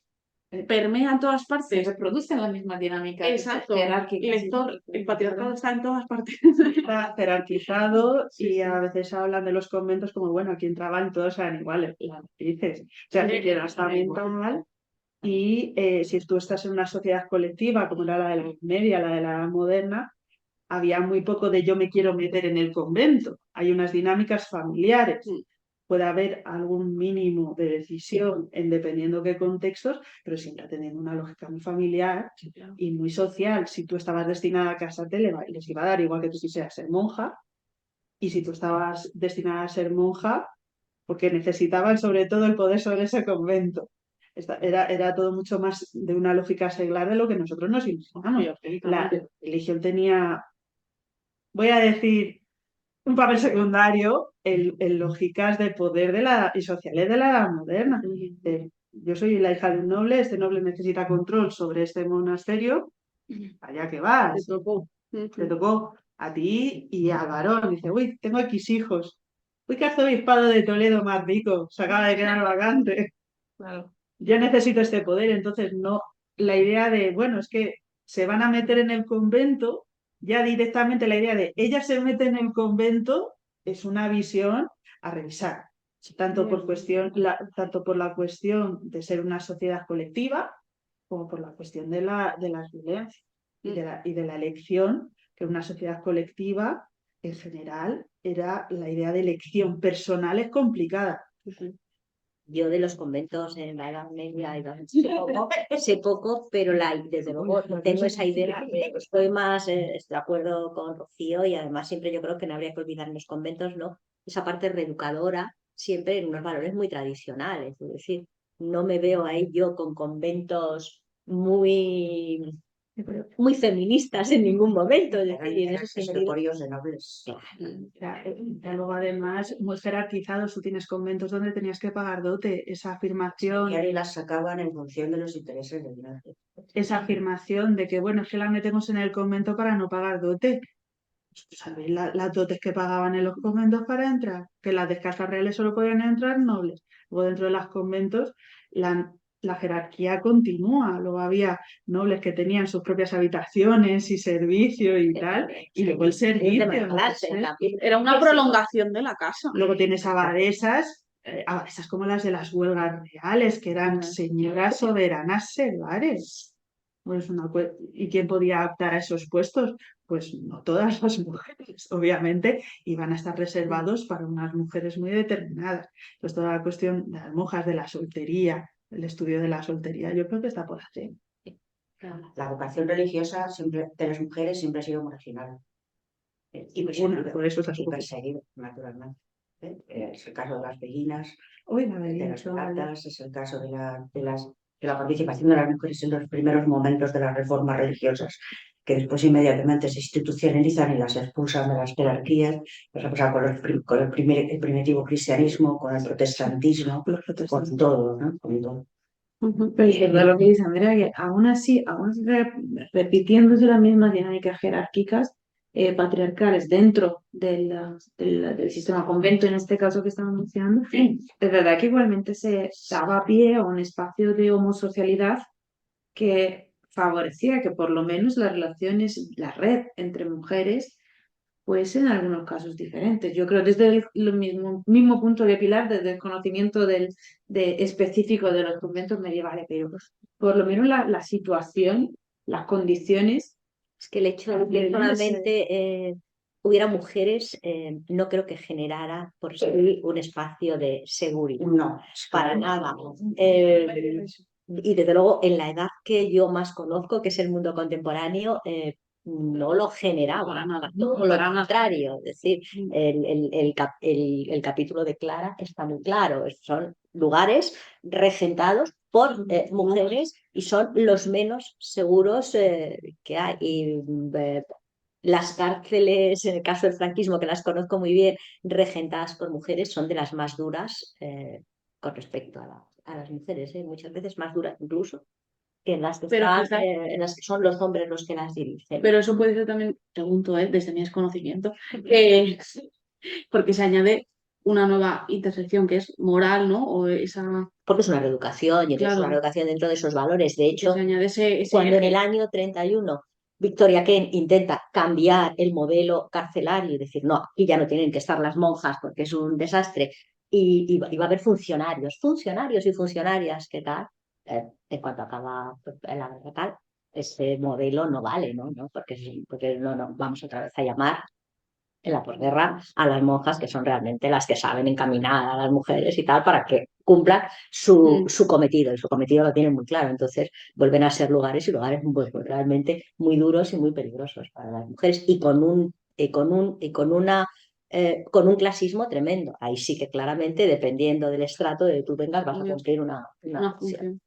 S6: permea en todas
S4: Se
S6: partes.
S4: reproducen la misma dinámica
S6: Exacto.
S4: jerárquica.
S6: El patriarcado está en todas partes.
S3: Está jerarquizado y a veces hablan de los conventos como, bueno, aquí entraban todos eran iguales. Las dices. O sea, que era hasta mental. Y si tú estás en una sociedad colectiva, como era la de la Edad Media, la de la Edad Moderna, había muy poco de yo me quiero meter en el convento. Hay unas dinámicas familiares. Puede haber algún mínimo de decisión en dependiendo qué contextos, pero siempre teniendo una lógica muy familiar y muy social. Si tú estabas destinada a casarte, les iba a dar igual que tú quisieras ser monja. Y si tú estabas destinada a ser monja, porque necesitaban sobre todo el poder sobre ese convento. Era todo mucho más de una lógica seglar de lo que nosotros nos imaginamos. La religión tenía, voy a decir, un papel secundario en lógicas de poder y sociales de la edad moderna. Yo soy la hija de un noble, este noble necesita control sobre este monasterio, allá que
S6: Te
S3: vas,
S6: tocó.
S3: te tocó a ti y al varón. Dice, uy, tengo X hijos. Uy, qué arzobispado de Toledo más rico, se acaba de quedar vacante.
S6: Claro.
S3: Yo necesito este poder, entonces no, la idea de, bueno, es que se van a meter en el convento, ya directamente la idea de ella se mete en el convento es una visión a revisar, tanto tanto por la cuestión de ser una sociedad colectiva, como por la cuestión de las violencias y de la elección, que una sociedad colectiva en general era la idea de elección personal es complicada.
S1: Yo de los conventos en la Edad Media sé poco, pero desde luego tengo esa idea. Estoy más de acuerdo con Rocío y además siempre yo creo que no habría que olvidar en los conventos, ¿no? Esa parte reeducadora, siempre en unos valores muy tradicionales. Es decir, no me veo ahí yo con conventos muy feministas en ningún momento. Es decir, en ese sentido.
S5: Gregorios de nobles.
S3: Luego, además, muy jerarquizados, tú tienes conventos donde tenías que pagar dote, esa afirmación.
S5: Y ahí las sacaban en función de los intereses del norte.
S3: Esa afirmación de que, bueno, es que la metemos en el convento para no pagar dote. ¿Sabéis las dotes que pagaban en los conventos para entrar? Que las de casas reales solo podían entrar nobles. Luego, dentro de los conventos, la jerarquía continúa. Luego había nobles que tenían sus propias habitaciones y servicios y tal. Y luego el servicio.
S6: Era una prolongación de la casa.
S3: Luego tienes abadesas como las de las huelgas reales, que eran señoras soberanas seglares. Pues ¿y quién podía optar a esos puestos? Pues no todas las mujeres, obviamente, iban a estar reservados para unas mujeres muy determinadas. Entonces, toda la cuestión de las monjas, de la soltería, el estudio de la soltería, yo creo que está por hacer.
S5: La vocación religiosa de las mujeres siempre ha sido marginal. Y
S3: por eso está
S5: perseguido, naturalmente. Es el caso de las beguinas,
S3: de
S5: las beatas, es el caso de la participación de las mujeres en los primeros momentos de las reformas religiosas, que después inmediatamente se institucionalizan y las expulsan de las jerarquías. Pues ha pasado con el primitivo cristianismo, con el protestantismo, con todo, ¿no? Con todo.
S4: Pero es verdad lo que dice Andrea, que aún así repitiéndose las mismas dinámicas jerárquicas, patriarcales dentro del sistema convento, en este caso que estamos mencionando, es verdad que igualmente se daba pie a un espacio de homosocialidad que favorecía que por lo menos las relaciones, la red entre mujeres, pues en algunos casos diferentes. Yo creo desde el mismo punto de Pilar, desde el conocimiento específico de los conventos medievales, pero por lo menos la situación, las condiciones.
S1: Es que el hecho de que solamente hubiera mujeres no creo que generara por sí un espacio de seguridad.
S5: No,
S1: para nada. Y desde luego en la edad que yo más conozco, que es el mundo contemporáneo, no lo generaba, todo lo contrario. Es decir, el capítulo de Clara está muy claro. Son lugares regentados por mujeres y son los menos seguros que hay. Y las cárceles, en el caso del franquismo, que las conozco muy bien, regentadas por mujeres, son de las más duras con respecto a las mujeres, muchas veces más duras incluso que en las que, en las que son los hombres los que las dirigen.
S6: Pero eso puede ser también, pregunto, desde mi desconocimiento, porque se añade una nueva intersección que es moral, ¿no?
S1: Porque es una reeducación y es una reeducación dentro de esos valores. De hecho, cuando en el año 31 Victoria Kent intenta cambiar el modelo carcelario y decir, no, aquí ya no tienen que estar las monjas porque es un desastre, y va a haber funcionarios y funcionarias, ¿qué tal? En cuanto acaba la guerra tal, ese modelo no vale, ¿no? Porque no vamos otra vez a llamar en la posguerra a las monjas, que son realmente las que saben encaminar a las mujeres y tal para que cumplan su cometido, y su cometido lo tienen muy claro. Entonces vuelven a ser lugares pues, realmente muy duros y muy peligrosos para las mujeres y con un clasismo tremendo. Ahí sí que claramente, dependiendo del estrato de tú vengas, vas a cumplir una función.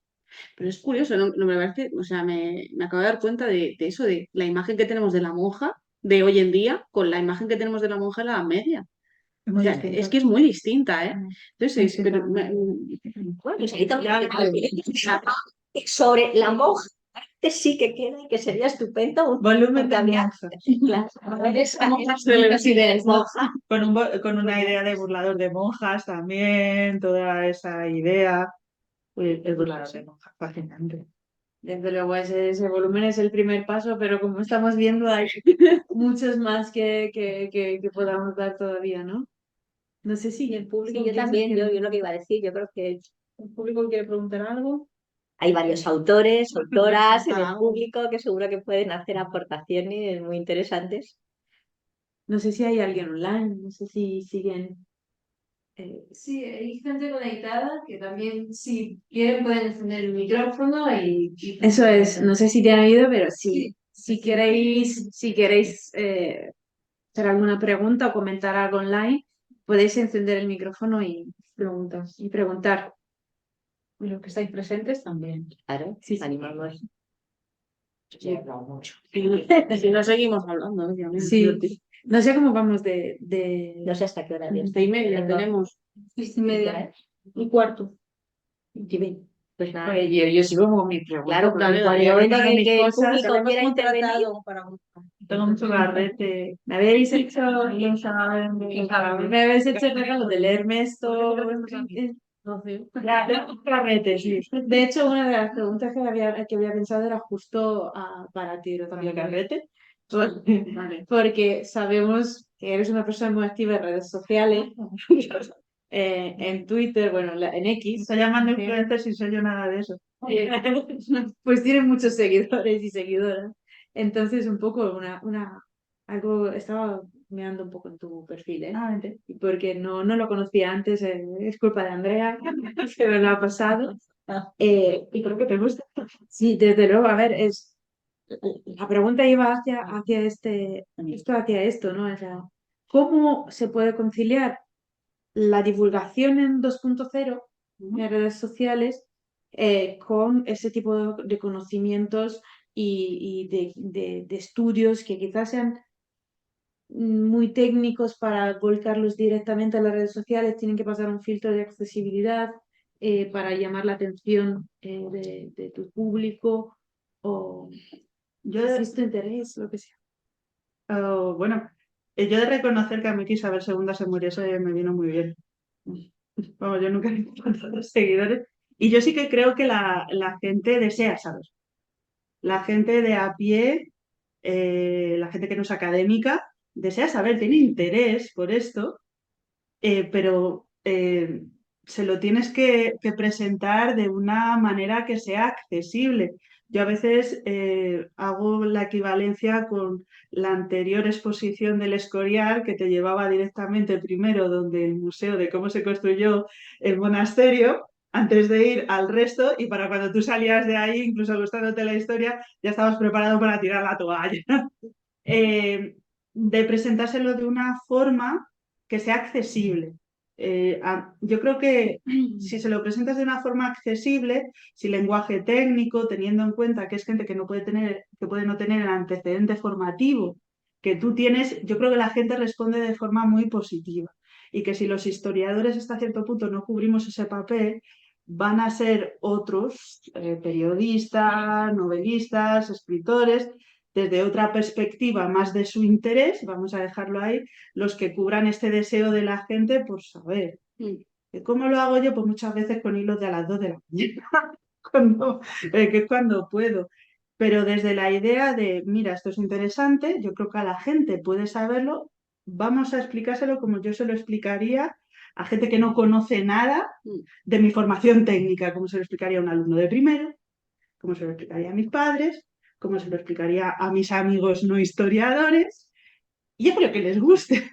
S6: Pero es curioso, ¿no? Me parece, o sea, me acabo de dar cuenta de eso, de la imagen que tenemos de la monja, de hoy en día con la imagen que tenemos de la monja en la Edad Media. O sea, es que es muy distinta, ¿eh? Entonces,
S1: Pues ahí también sobre la monja, que sí que queda y que sería estupendo un
S3: Volumen de
S1: habría-
S3: monjas.
S1: Claro,
S6: monja.
S3: Con una idea de burlador de monjas también, toda esa idea. Uy, el burlador de monjas, fascinante.
S4: Desde luego ese volumen es el primer paso, pero como estamos viendo hay muchos más que podamos dar todavía, ¿no? No sé si el público...
S1: Sí, yo
S4: piensa
S1: también,
S4: que-
S1: yo lo que iba a decir, yo creo que
S4: ¿El público quiere preguntar algo?
S1: hay varios autores, autoras en el
S6: Ah,
S1: público que seguro que pueden hacer aportaciones muy interesantes.
S4: No sé si hay alguien online, no sé si siguen...
S7: Sí, hay gente conectada que también, si quieren, pueden encender el micrófono y
S4: Eso es, no sé si te han oído, pero
S7: Sí.
S4: si queréis hacer alguna pregunta o comentar algo online, podéis encender el micrófono y preguntar.
S2: Y los que estáis presentes también.
S1: Claro,
S4: Sí, sí.
S1: animamos.
S5: Ya he hablado mucho.
S6: Si no seguimos hablando, obviamente.
S4: Sí, no sé cómo vamos
S1: No sé hasta qué hora es.
S6: 11:30 tenemos.
S7: 6:30.
S6: Un cuarto.
S1: Pues nada.
S4: Pues yo sigo con mi pregunta.
S1: Claro,
S4: porque
S1: porque en
S6: dale,
S1: el
S6: dale,
S1: momento en el que el
S6: cosas,
S1: público
S6: hemos
S1: quiera intervenir,
S6: contratado para
S3: Tengo mucho garrete.
S4: me habéis hecho el regalo de leerme esto.
S3: Garrete, sí.
S4: De hecho, una de las preguntas que había pensado era justo para ti,
S3: ¿Para el garrete?
S4: porque sabemos que eres una persona muy activa en redes sociales, en Twitter, bueno, en
S3: Me
S4: X.
S3: está llamando influencer sin soy yo nada de eso.
S4: Pues tienes muchos seguidores y seguidoras. Entonces, un poco algo, estaba mirando un poco en tu perfil, ¿eh? Porque no lo conocía antes, es culpa de Andrea, que me lo ha pasado. Y creo que te gusta. Sí, desde luego, a ver, la pregunta iba hacia esto, ¿no? O sea, ¿cómo se puede conciliar la divulgación en 2.0 en redes sociales con ese tipo de conocimientos y de estudios que quizás sean muy técnicos para volcarlos directamente a las redes sociales, tienen que pasar un filtro de accesibilidad para llamar la atención de tu público o
S3: Yo,
S4: si es tu interés, lo que sea.
S3: bueno, yo he de reconocer que a mí que Isabel II se muriese me vino muy bien. Vamos, yo nunca he tenido tantos seguidores. Y yo sí que creo que la gente desea saber. La gente de a pie, la gente que no es académica, desea saber, tiene interés por esto, pero se lo tienes que presentar de una manera que sea accesible. Yo a veces hago la equivalencia con la anterior exposición del Escorial, que te llevaba directamente primero donde el museo de cómo se construyó el monasterio, antes de ir al resto, y para cuando tú salías de ahí, incluso gustándote la historia, ya estabas preparado para tirar la toalla. De presentárselo de una forma que sea accesible. Yo creo que si se lo presentas de una forma accesible, sin lenguaje técnico, teniendo en cuenta que es gente que no puede tener, que puede no tener el antecedente formativo que tú tienes, yo creo que la gente responde de forma muy positiva. Y que si los historiadores hasta cierto punto no cubrimos ese papel, van a ser otros periodistas, novelistas, escritores, desde otra perspectiva más de su interés, vamos a dejarlo ahí, los que cubran este deseo de la gente por saber. ¿Cómo lo hago yo? Pues muchas veces con hilos de a las 2 de la mañana, que es cuando puedo. Pero desde la idea de, mira, esto es interesante, yo creo que a la gente puede saberlo, vamos a explicárselo como yo se lo explicaría a gente que no conoce nada de mi formación técnica, como se lo explicaría a un alumno de primero, como se lo explicaría a mis padres, como se lo explicaría a mis amigos no historiadores, y yo creo que les guste.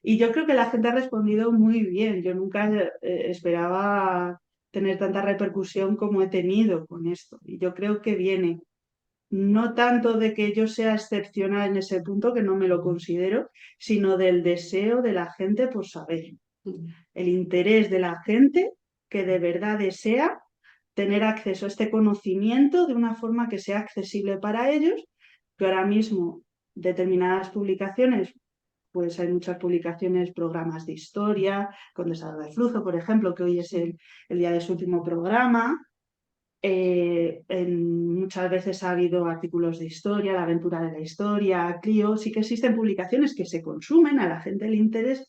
S3: Y yo creo que la gente ha respondido muy bien. Yo nunca esperaba tener tanta repercusión como he tenido con esto. Y yo creo que viene no tanto de que yo sea excepcional en ese punto, que no me lo considero, sino del deseo de la gente por saber. El interés de la gente que de verdad desea tener acceso a este conocimiento de una forma que sea accesible para ellos, que ahora mismo determinadas publicaciones, pues hay muchas publicaciones, programas de historia, Condensador de Flujo, por ejemplo, que hoy es el día de su último programa. Muchas veces ha habido artículos de historia, La aventura de la historia, Clio. Sí que existen publicaciones que se consumen, a la gente le interesa,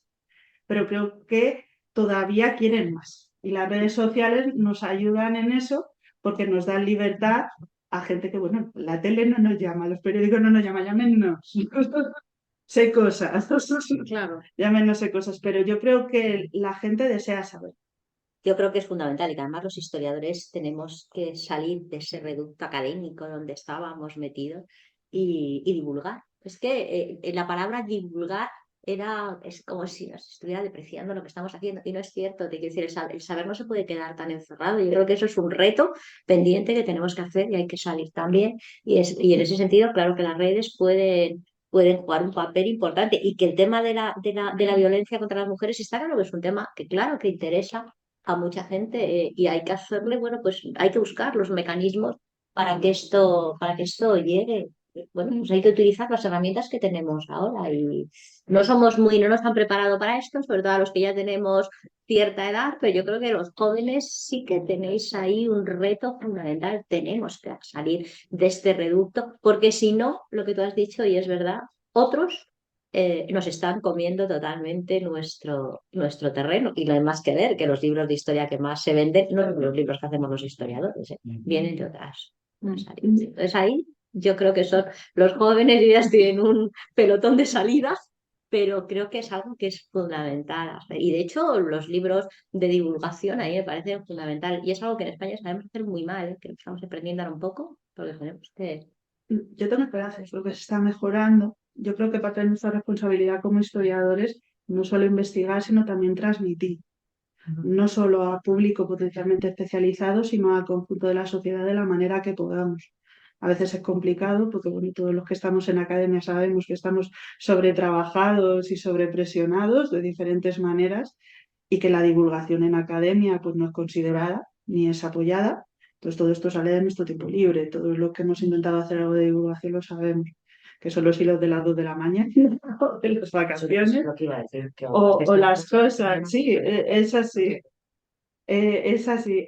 S3: pero creo que todavía quieren más. Y las redes sociales nos ayudan en eso porque nos dan libertad a gente que, bueno, la tele no nos llama, los periódicos no nos llaman, llámenos. Sé cosas,
S2: Claro.
S3: llámenos sé cosas, pero yo creo que la gente desea saber.
S1: Yo creo que es fundamental y que además los historiadores tenemos que salir de ese reducto académico donde estábamos metidos y divulgar. Es que la palabra divulgar es como si nos estuviera depreciando lo que estamos haciendo y no es cierto. Te quiero decir, el saber no se puede quedar tan encerrado. Yo creo que eso es un reto pendiente que tenemos que hacer y hay que salir también. Y en ese sentido, claro que las redes pueden jugar un papel importante y que el tema de la violencia contra las mujeres está claro que es un tema que claro que interesa a mucha gente y hay que hacerle, bueno, pues hay que buscar los mecanismos para que esto llegue. Bueno, pues hay que utilizar las herramientas que tenemos ahora y no nos han preparado para esto, sobre todo a los que ya tenemos cierta edad, pero yo creo que los jóvenes sí que tenéis ahí un reto fundamental, tenemos que salir de este reducto, porque si no, lo que tú has dicho, y es verdad, otros nos están comiendo totalmente nuestro terreno. Y no hay más que ver que los libros de historia que más se venden no son los libros que hacemos los historiadores, vienen de otras áreas. Entonces ahí yo creo que son los jóvenes y ya estoy en un pelotón de salida, pero creo que es algo que es fundamental hacer. Y de hecho los libros de divulgación ahí me parecen fundamental. Y es algo que en España sabemos hacer muy mal, que estamos aprendiendo ahora un poco, porque tenemos que...
S3: Yo tengo esperanzas, creo que se está mejorando. Yo creo que parte de nuestra responsabilidad como historiadores no solo investigar, sino también transmitir. No solo a público potencialmente especializado, sino al conjunto de la sociedad de la manera que podamos. A veces es complicado porque bueno, todos los que estamos en academia sabemos que estamos sobretrabajados y sobrepresionados de diferentes maneras y que la divulgación en academia pues, no es considerada ni es apoyada. Entonces todo esto sale de nuestro tiempo libre. Todos los que hemos intentado hacer algo de divulgación lo sabemos, que son los hilos de las 2 de la mañana, de las vacaciones, o las cosas. Sí, es así. Es así.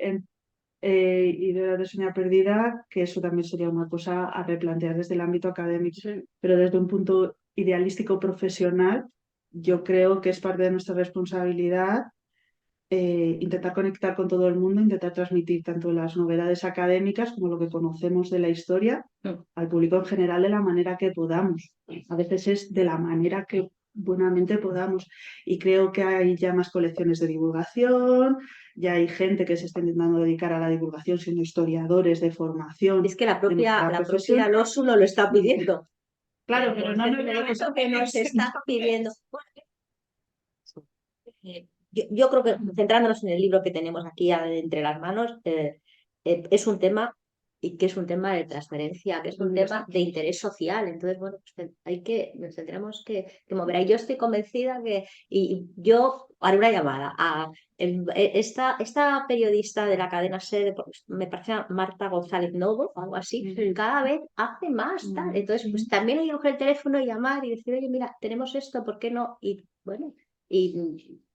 S3: Y de la de Sueña Perdida, que eso también sería una cosa a replantear desde el ámbito académico, pero desde un punto idealístico profesional, yo creo que es parte de nuestra responsabilidad intentar conectar con todo el mundo, intentar transmitir tanto las novedades académicas como lo que conocemos de la historia al público en general de la manera que podamos. A veces es de la manera que buenamente podamos. Y creo que hay ya más colecciones de divulgación, ya hay gente que se está intentando dedicar a la divulgación siendo historiadores de formación.
S1: Es que la propia LOSU nos lo está pidiendo.
S3: Claro, pero no
S1: eso que nos está pidiendo. Yo creo que centrándonos en el libro que tenemos aquí entre las manos, es un tema y que es un tema de transferencia, que es un tema de interés social. Entonces, bueno, pues nos tendremos que mover. Y yo estoy convencida y yo haré una llamada a esta periodista de la cadena SER, me parece Marta González Novo, o algo así, cada vez hace más. Tal. Entonces, pues también hay que coger el teléfono y llamar y decir, oye, mira, tenemos esto, ¿por qué no? Y bueno,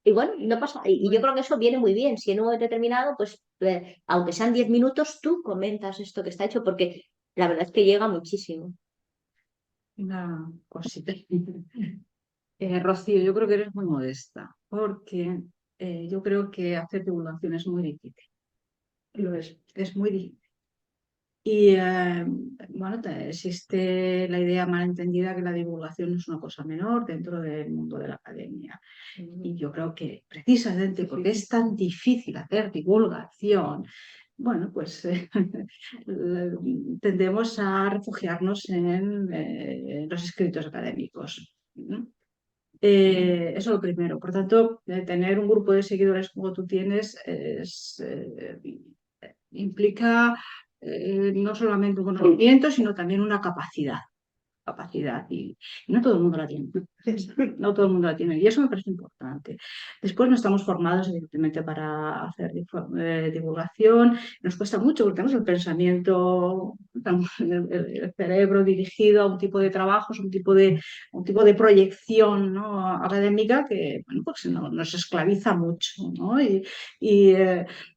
S1: y bueno, no pasa. Y yo creo que eso viene muy bien. Si en un momento determinado, pues, aunque sean 10 minutos, tú comentas esto que está hecho, porque la verdad es que llega muchísimo.
S2: Una cosita. Rocío, yo creo que eres muy modesta, porque yo creo que hacer divulgación es muy difícil. Lo es muy difícil. Y bueno, existe la idea malentendida que la divulgación es una cosa menor dentro del mundo de la academia. Y yo creo que precisamente porque es tan difícil hacer divulgación, bueno, pues tendemos a refugiarnos en los escritos académicos, ¿no? Eso es lo primero. Por tanto, tener un grupo de seguidores como tú tienes implica no solamente un conocimiento, sino también una capacidad. Y no todo el mundo la tiene. No todo el mundo la tiene y eso me parece importante. Después no estamos formados evidentemente para hacer divulgación, nos cuesta mucho porque tenemos el pensamiento, el cerebro dirigido a un tipo de trabajos, un tipo de proyección, ¿no? académica que bueno, pues nos esclaviza mucho, ¿no? Y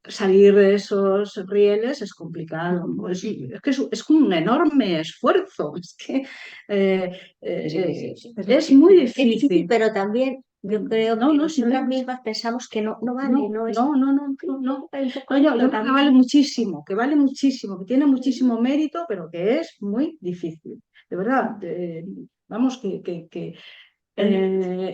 S2: salir de esos rieles es complicado, ¿no? Es que es un enorme esfuerzo, es que es muy
S1: Es difícil,
S2: difícil.
S1: pero también yo creo
S2: No,
S1: que
S2: no, sí,
S1: nosotras mismas pensamos que no vale, no es
S2: no.
S1: hay un poco
S2: Coño,
S1: esto
S2: yo creo
S1: también.
S2: que vale muchísimo, que tiene muchísimo mérito, pero que es muy difícil. De verdad, vamos,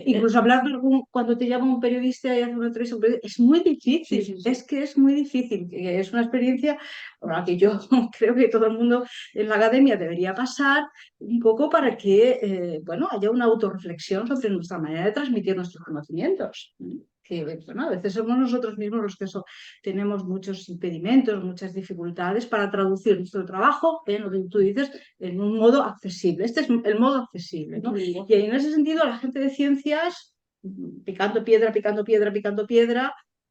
S2: incluso hablar cuando te llama un periodista y hace una entrevista, es muy difícil, es que es muy difícil, que es una experiencia por la que yo creo que todo el mundo en la academia debería pasar un poco para que bueno, haya una autorreflexión sobre nuestra manera de transmitir nuestros conocimientos. Que, bueno, a veces somos nosotros mismos los que tenemos muchos impedimentos, muchas dificultades para traducir nuestro trabajo en lo que tú dices, en un modo accesible. Este es el modo accesible, ¿no? Y en ese sentido, la gente de ciencias, picando piedra,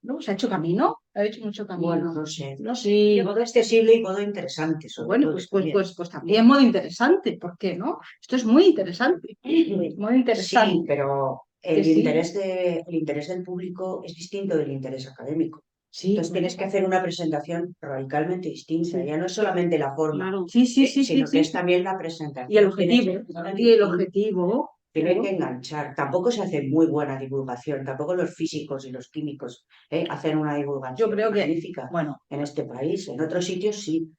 S2: ¿no? Se ha hecho camino, ha hecho mucho camino.
S5: Bueno, no sé.
S2: No sé.
S5: Modo accesible y modo interesante, sobre
S2: Bueno,
S5: todo.
S2: pues también modo interesante, ¿por qué no? Esto es muy interesante, muy interesante.
S5: Sí, pero
S2: Que sí.
S5: el interés del público es distinto del interés académico.
S2: Sí,
S5: Entonces tienes que hacer una presentación radicalmente distinta.
S2: Sí.
S5: Ya no es solamente la forma,
S6: Claro.
S2: Sí,
S5: sino que
S2: sí.
S5: es también la presentación.
S2: Y el objetivo.
S5: Tiene que enganchar. Tampoco se hace muy buena divulgación. Tampoco los físicos y los químicos hacen una divulgación
S2: Yo creo que,
S5: magnífica
S2: bueno,
S5: en este país. En otros sitios sí.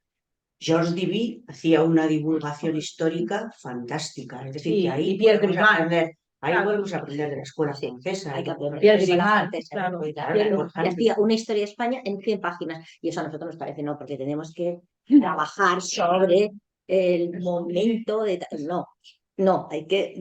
S5: Georges Duby hacía una divulgación histórica fantástica. Es decir,
S2: Sí,
S5: que ahí
S2: y Pierre
S5: podemos
S2: Grimard.
S5: aprender. Ahí
S2: Claro.
S5: podemos aprender de la escuela francesa.
S1: Hay que aprender
S2: Pierre
S1: de la
S2: Grimard,
S1: francesa,
S2: claro.
S1: ¿no?
S2: Pierre
S1: Y hacía una historia de España en 100 páginas. Y eso a nosotros nos parece no, porque tenemos que trabajar sobre el momento de... No, hay que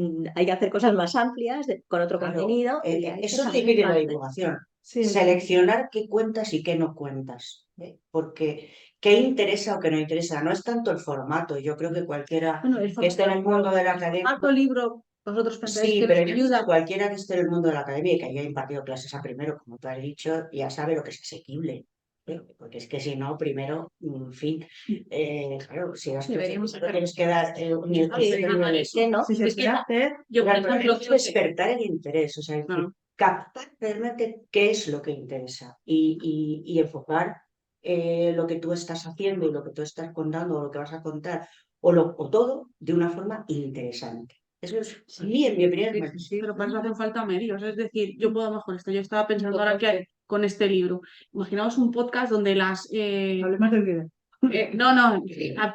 S1: hacer cosas más amplias, con otro
S5: Claro,
S1: contenido. Y hay que
S5: eso
S1: saber
S5: divide la
S1: más.
S5: divulgación.
S3: Sí,
S5: Seleccionar qué cuentas y qué no cuentas. Porque qué interesa o qué no interesa. No es tanto el formato. Yo creo que cualquiera
S2: Bueno, el
S5: que esté en el mundo de la academia.
S2: formato libro, vosotros pensáis
S5: Sí,
S2: que
S5: pero
S2: nos ayuda.
S5: cualquiera que esté en el mundo de la academia y que haya impartido clases a primero, como tú has dicho, ya sabe lo que es asequible. Porque es que si no, primero, en fin, claro, si vas
S6: Deberíamos hacer-
S5: tienes que dar un
S1: Es que no.
S3: si se
S6: Es que
S3: quiere hacer,
S6: Yo, por
S5: Claro, pero
S6: ejemplo,
S5: es despertar el interés, o sea, es decir,
S6: Claro.
S5: captar realmente qué es lo que interesa y enfocar lo que tú estás haciendo y lo que tú estás contando o lo que vas a contar o todo de una forma interesante. Eso es, sí, en mi opinión, es más
S6: Pero para eso hacen falta medios. Es decir, yo puedo mejor esto. Yo estaba pensando ahora que con este libro. Imaginaos un podcast donde
S3: hablemos del video.
S6: no,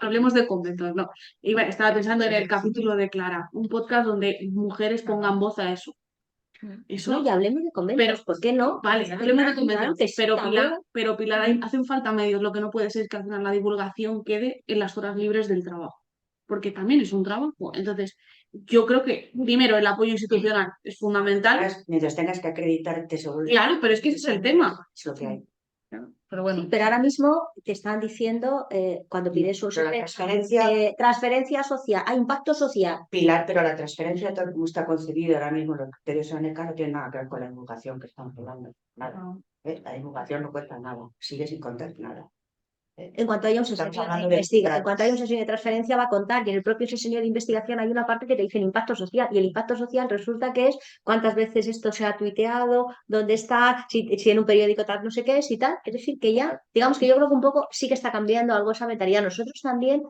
S6: hablemos de conventos, no. Estaba pensando en el capítulo de Clara, un podcast donde mujeres pongan voz a eso. Eso,
S1: No, y hablemos de conventos,
S6: pero-
S1: ¿por qué no?
S6: vale, hablemos de conventos,
S1: Antes,
S6: pero
S1: también.
S6: Pilar, hacen falta medios. Lo que no puede ser es que al final la divulgación quede en las horas libres del trabajo, porque también es un trabajo. Entonces, yo creo que primero el apoyo institucional es fundamental.
S5: mientras tengas que acreditarte según
S6: Claro, pero es que ese es el tema.
S5: es lo que hay.
S6: Pero bueno,
S1: Pero ahora mismo te están diciendo, cuando pides un
S5: Pero la transferencia,
S1: transferencia social, impacto social.
S5: Pilar, pero la transferencia, tal como está concebida ahora mismo, los criterios de ANECA no tienen nada que ver con la divulgación que estamos hablando. Nada. La divulgación no cuesta nada, sigue sin contar nada.
S1: En cuanto haya un
S5: Estamos
S1: señor de
S5: hablando de
S1: investigación, en cuanto haya un señor de transferencia va a contar, y en el propio señor de investigación hay una parte que te dice el impacto social, y el impacto social resulta que es cuántas veces esto se ha tuiteado, dónde está, si en un periódico tal, no sé qué es y tal. Es decir, que ya, digamos que yo creo que un poco sí que está cambiando algo esa mentalidad. Nosotros también,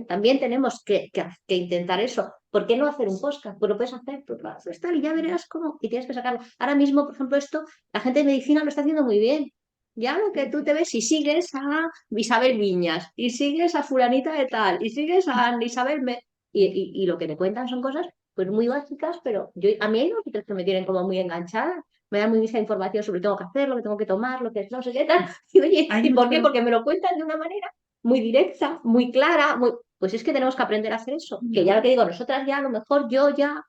S1: también tenemos que intentar eso. ¿Por qué no hacer un podcast? Pues lo puedes hacer, pues tal, y ya verás cómo, y tienes que sacarlo. Ahora mismo, por ejemplo, esto, la gente de medicina lo está haciendo muy bien. Ya lo que tú te ves, y sigues a Isabel Viñas, y sigues a fulanita de tal, y sigues a Isabel y lo que te cuentan son cosas pues muy básicas, pero a mí hay unos que me tienen como muy enganchada, me dan muy mucha información sobre lo que tengo que hacer, lo que tengo que tomar, lo que no sé qué tal. Y oye,
S3: Hay
S1: ¿y por qué?
S3: mucho-
S1: Porque me lo cuentan de una manera muy directa, muy clara, pues es que tenemos que aprender a hacer eso. Que ya lo que digo, nosotras ya a lo mejor yo ya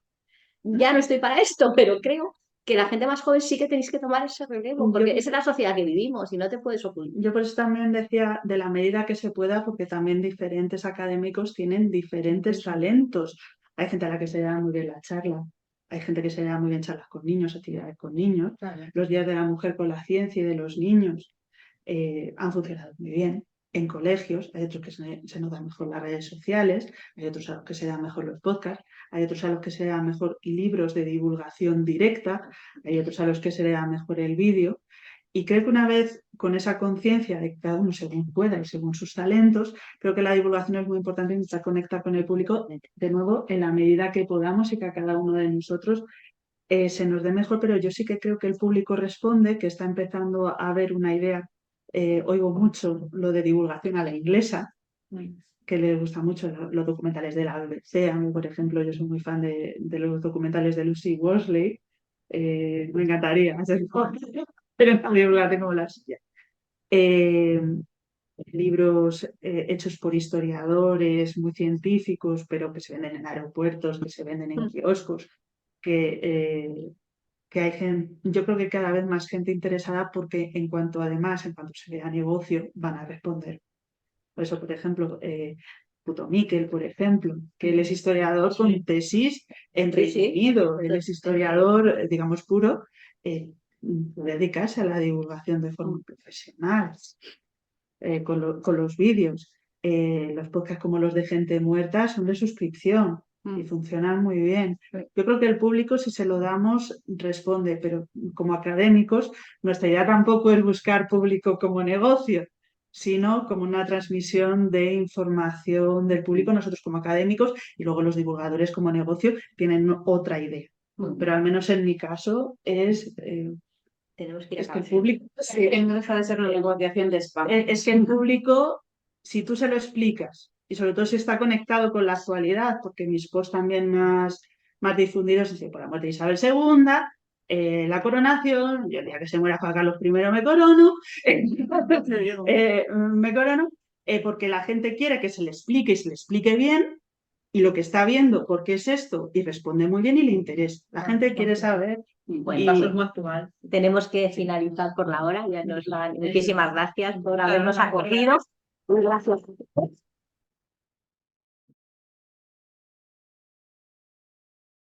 S1: no estoy para esto, pero creo que la gente más joven sí que tenéis que tomar ese relevo, porque esa es la sociedad que vivimos y no te puedes ocultar.
S3: Yo por eso también decía de la medida que se pueda, porque también diferentes académicos tienen diferentes talentos. Hay gente a la que se le da muy bien la charla, hay gente que se le da muy bien charlas con niños, actividades con niños.
S2: Claro.
S3: Los días de la mujer con la ciencia y de los niños han funcionado muy bien en colegios. Hay otros que se nos dan mejor las redes sociales, hay otros a los que se dan mejor los podcasts, hay otros a los que se dan mejor libros de divulgación directa, hay otros a los que se le da mejor el vídeo. Y creo que una vez con esa conciencia de que cada uno según pueda y según sus talentos, creo que la divulgación es muy importante, intentar conectar con el público de nuevo en la medida que podamos y que a cada uno de nosotros se nos dé mejor, pero yo sí que creo que el público responde, que está empezando a ver una idea. Oigo mucho lo de divulgación a la inglesa, que les gusta mucho los documentales de la BBC. A mí, por ejemplo, yo soy muy fan de los documentales de Lucy Worsley. Me encantaría hacer pero no divulgación como la suya. Libros hechos por historiadores muy científicos, pero que se venden en aeropuertos, que se venden en kioscos, que hay gente, yo creo que cada vez más gente interesada porque en cuanto se vea negocio, van a responder. Por eso, por ejemplo, Puto Miquel, por ejemplo, que él es historiador con tesis en Reino Unido, él es historiador, digamos, puro, puede dedicarse a la divulgación de forma profesional, con los vídeos. Los podcasts como los de Gente Muerta son de suscripción y funcionan muy bien. Yo creo que el público, si se lo damos, responde, pero como académicos, nuestra idea tampoco es buscar público como negocio, sino como una transmisión de información del público, nosotros como académicos, y luego los divulgadores como negocio tienen otra idea. Pero al menos en mi caso
S1: Tenemos que ir
S3: es que el
S1: acabando.
S3: público,
S4: No deja de ser una negociación de espacio.
S3: es que el público, si tú se lo explicas, y sobre todo si está conectado con la actualidad, porque mis posts también más difundidos es por la muerte de Isabel II, la coronación, yo el día que se muera Juan Carlos I me corono, porque la gente quiere que se le explique y se le explique bien, y lo que está viendo, ¿por qué es esto? Y responde muy bien y le interesa. La gente quiere saber.
S1: Bueno,
S2: Eso es muy actual.
S1: tenemos que finalizar por la hora. Ya nos van. Muchísimas gracias por habernos acogido. Gracias.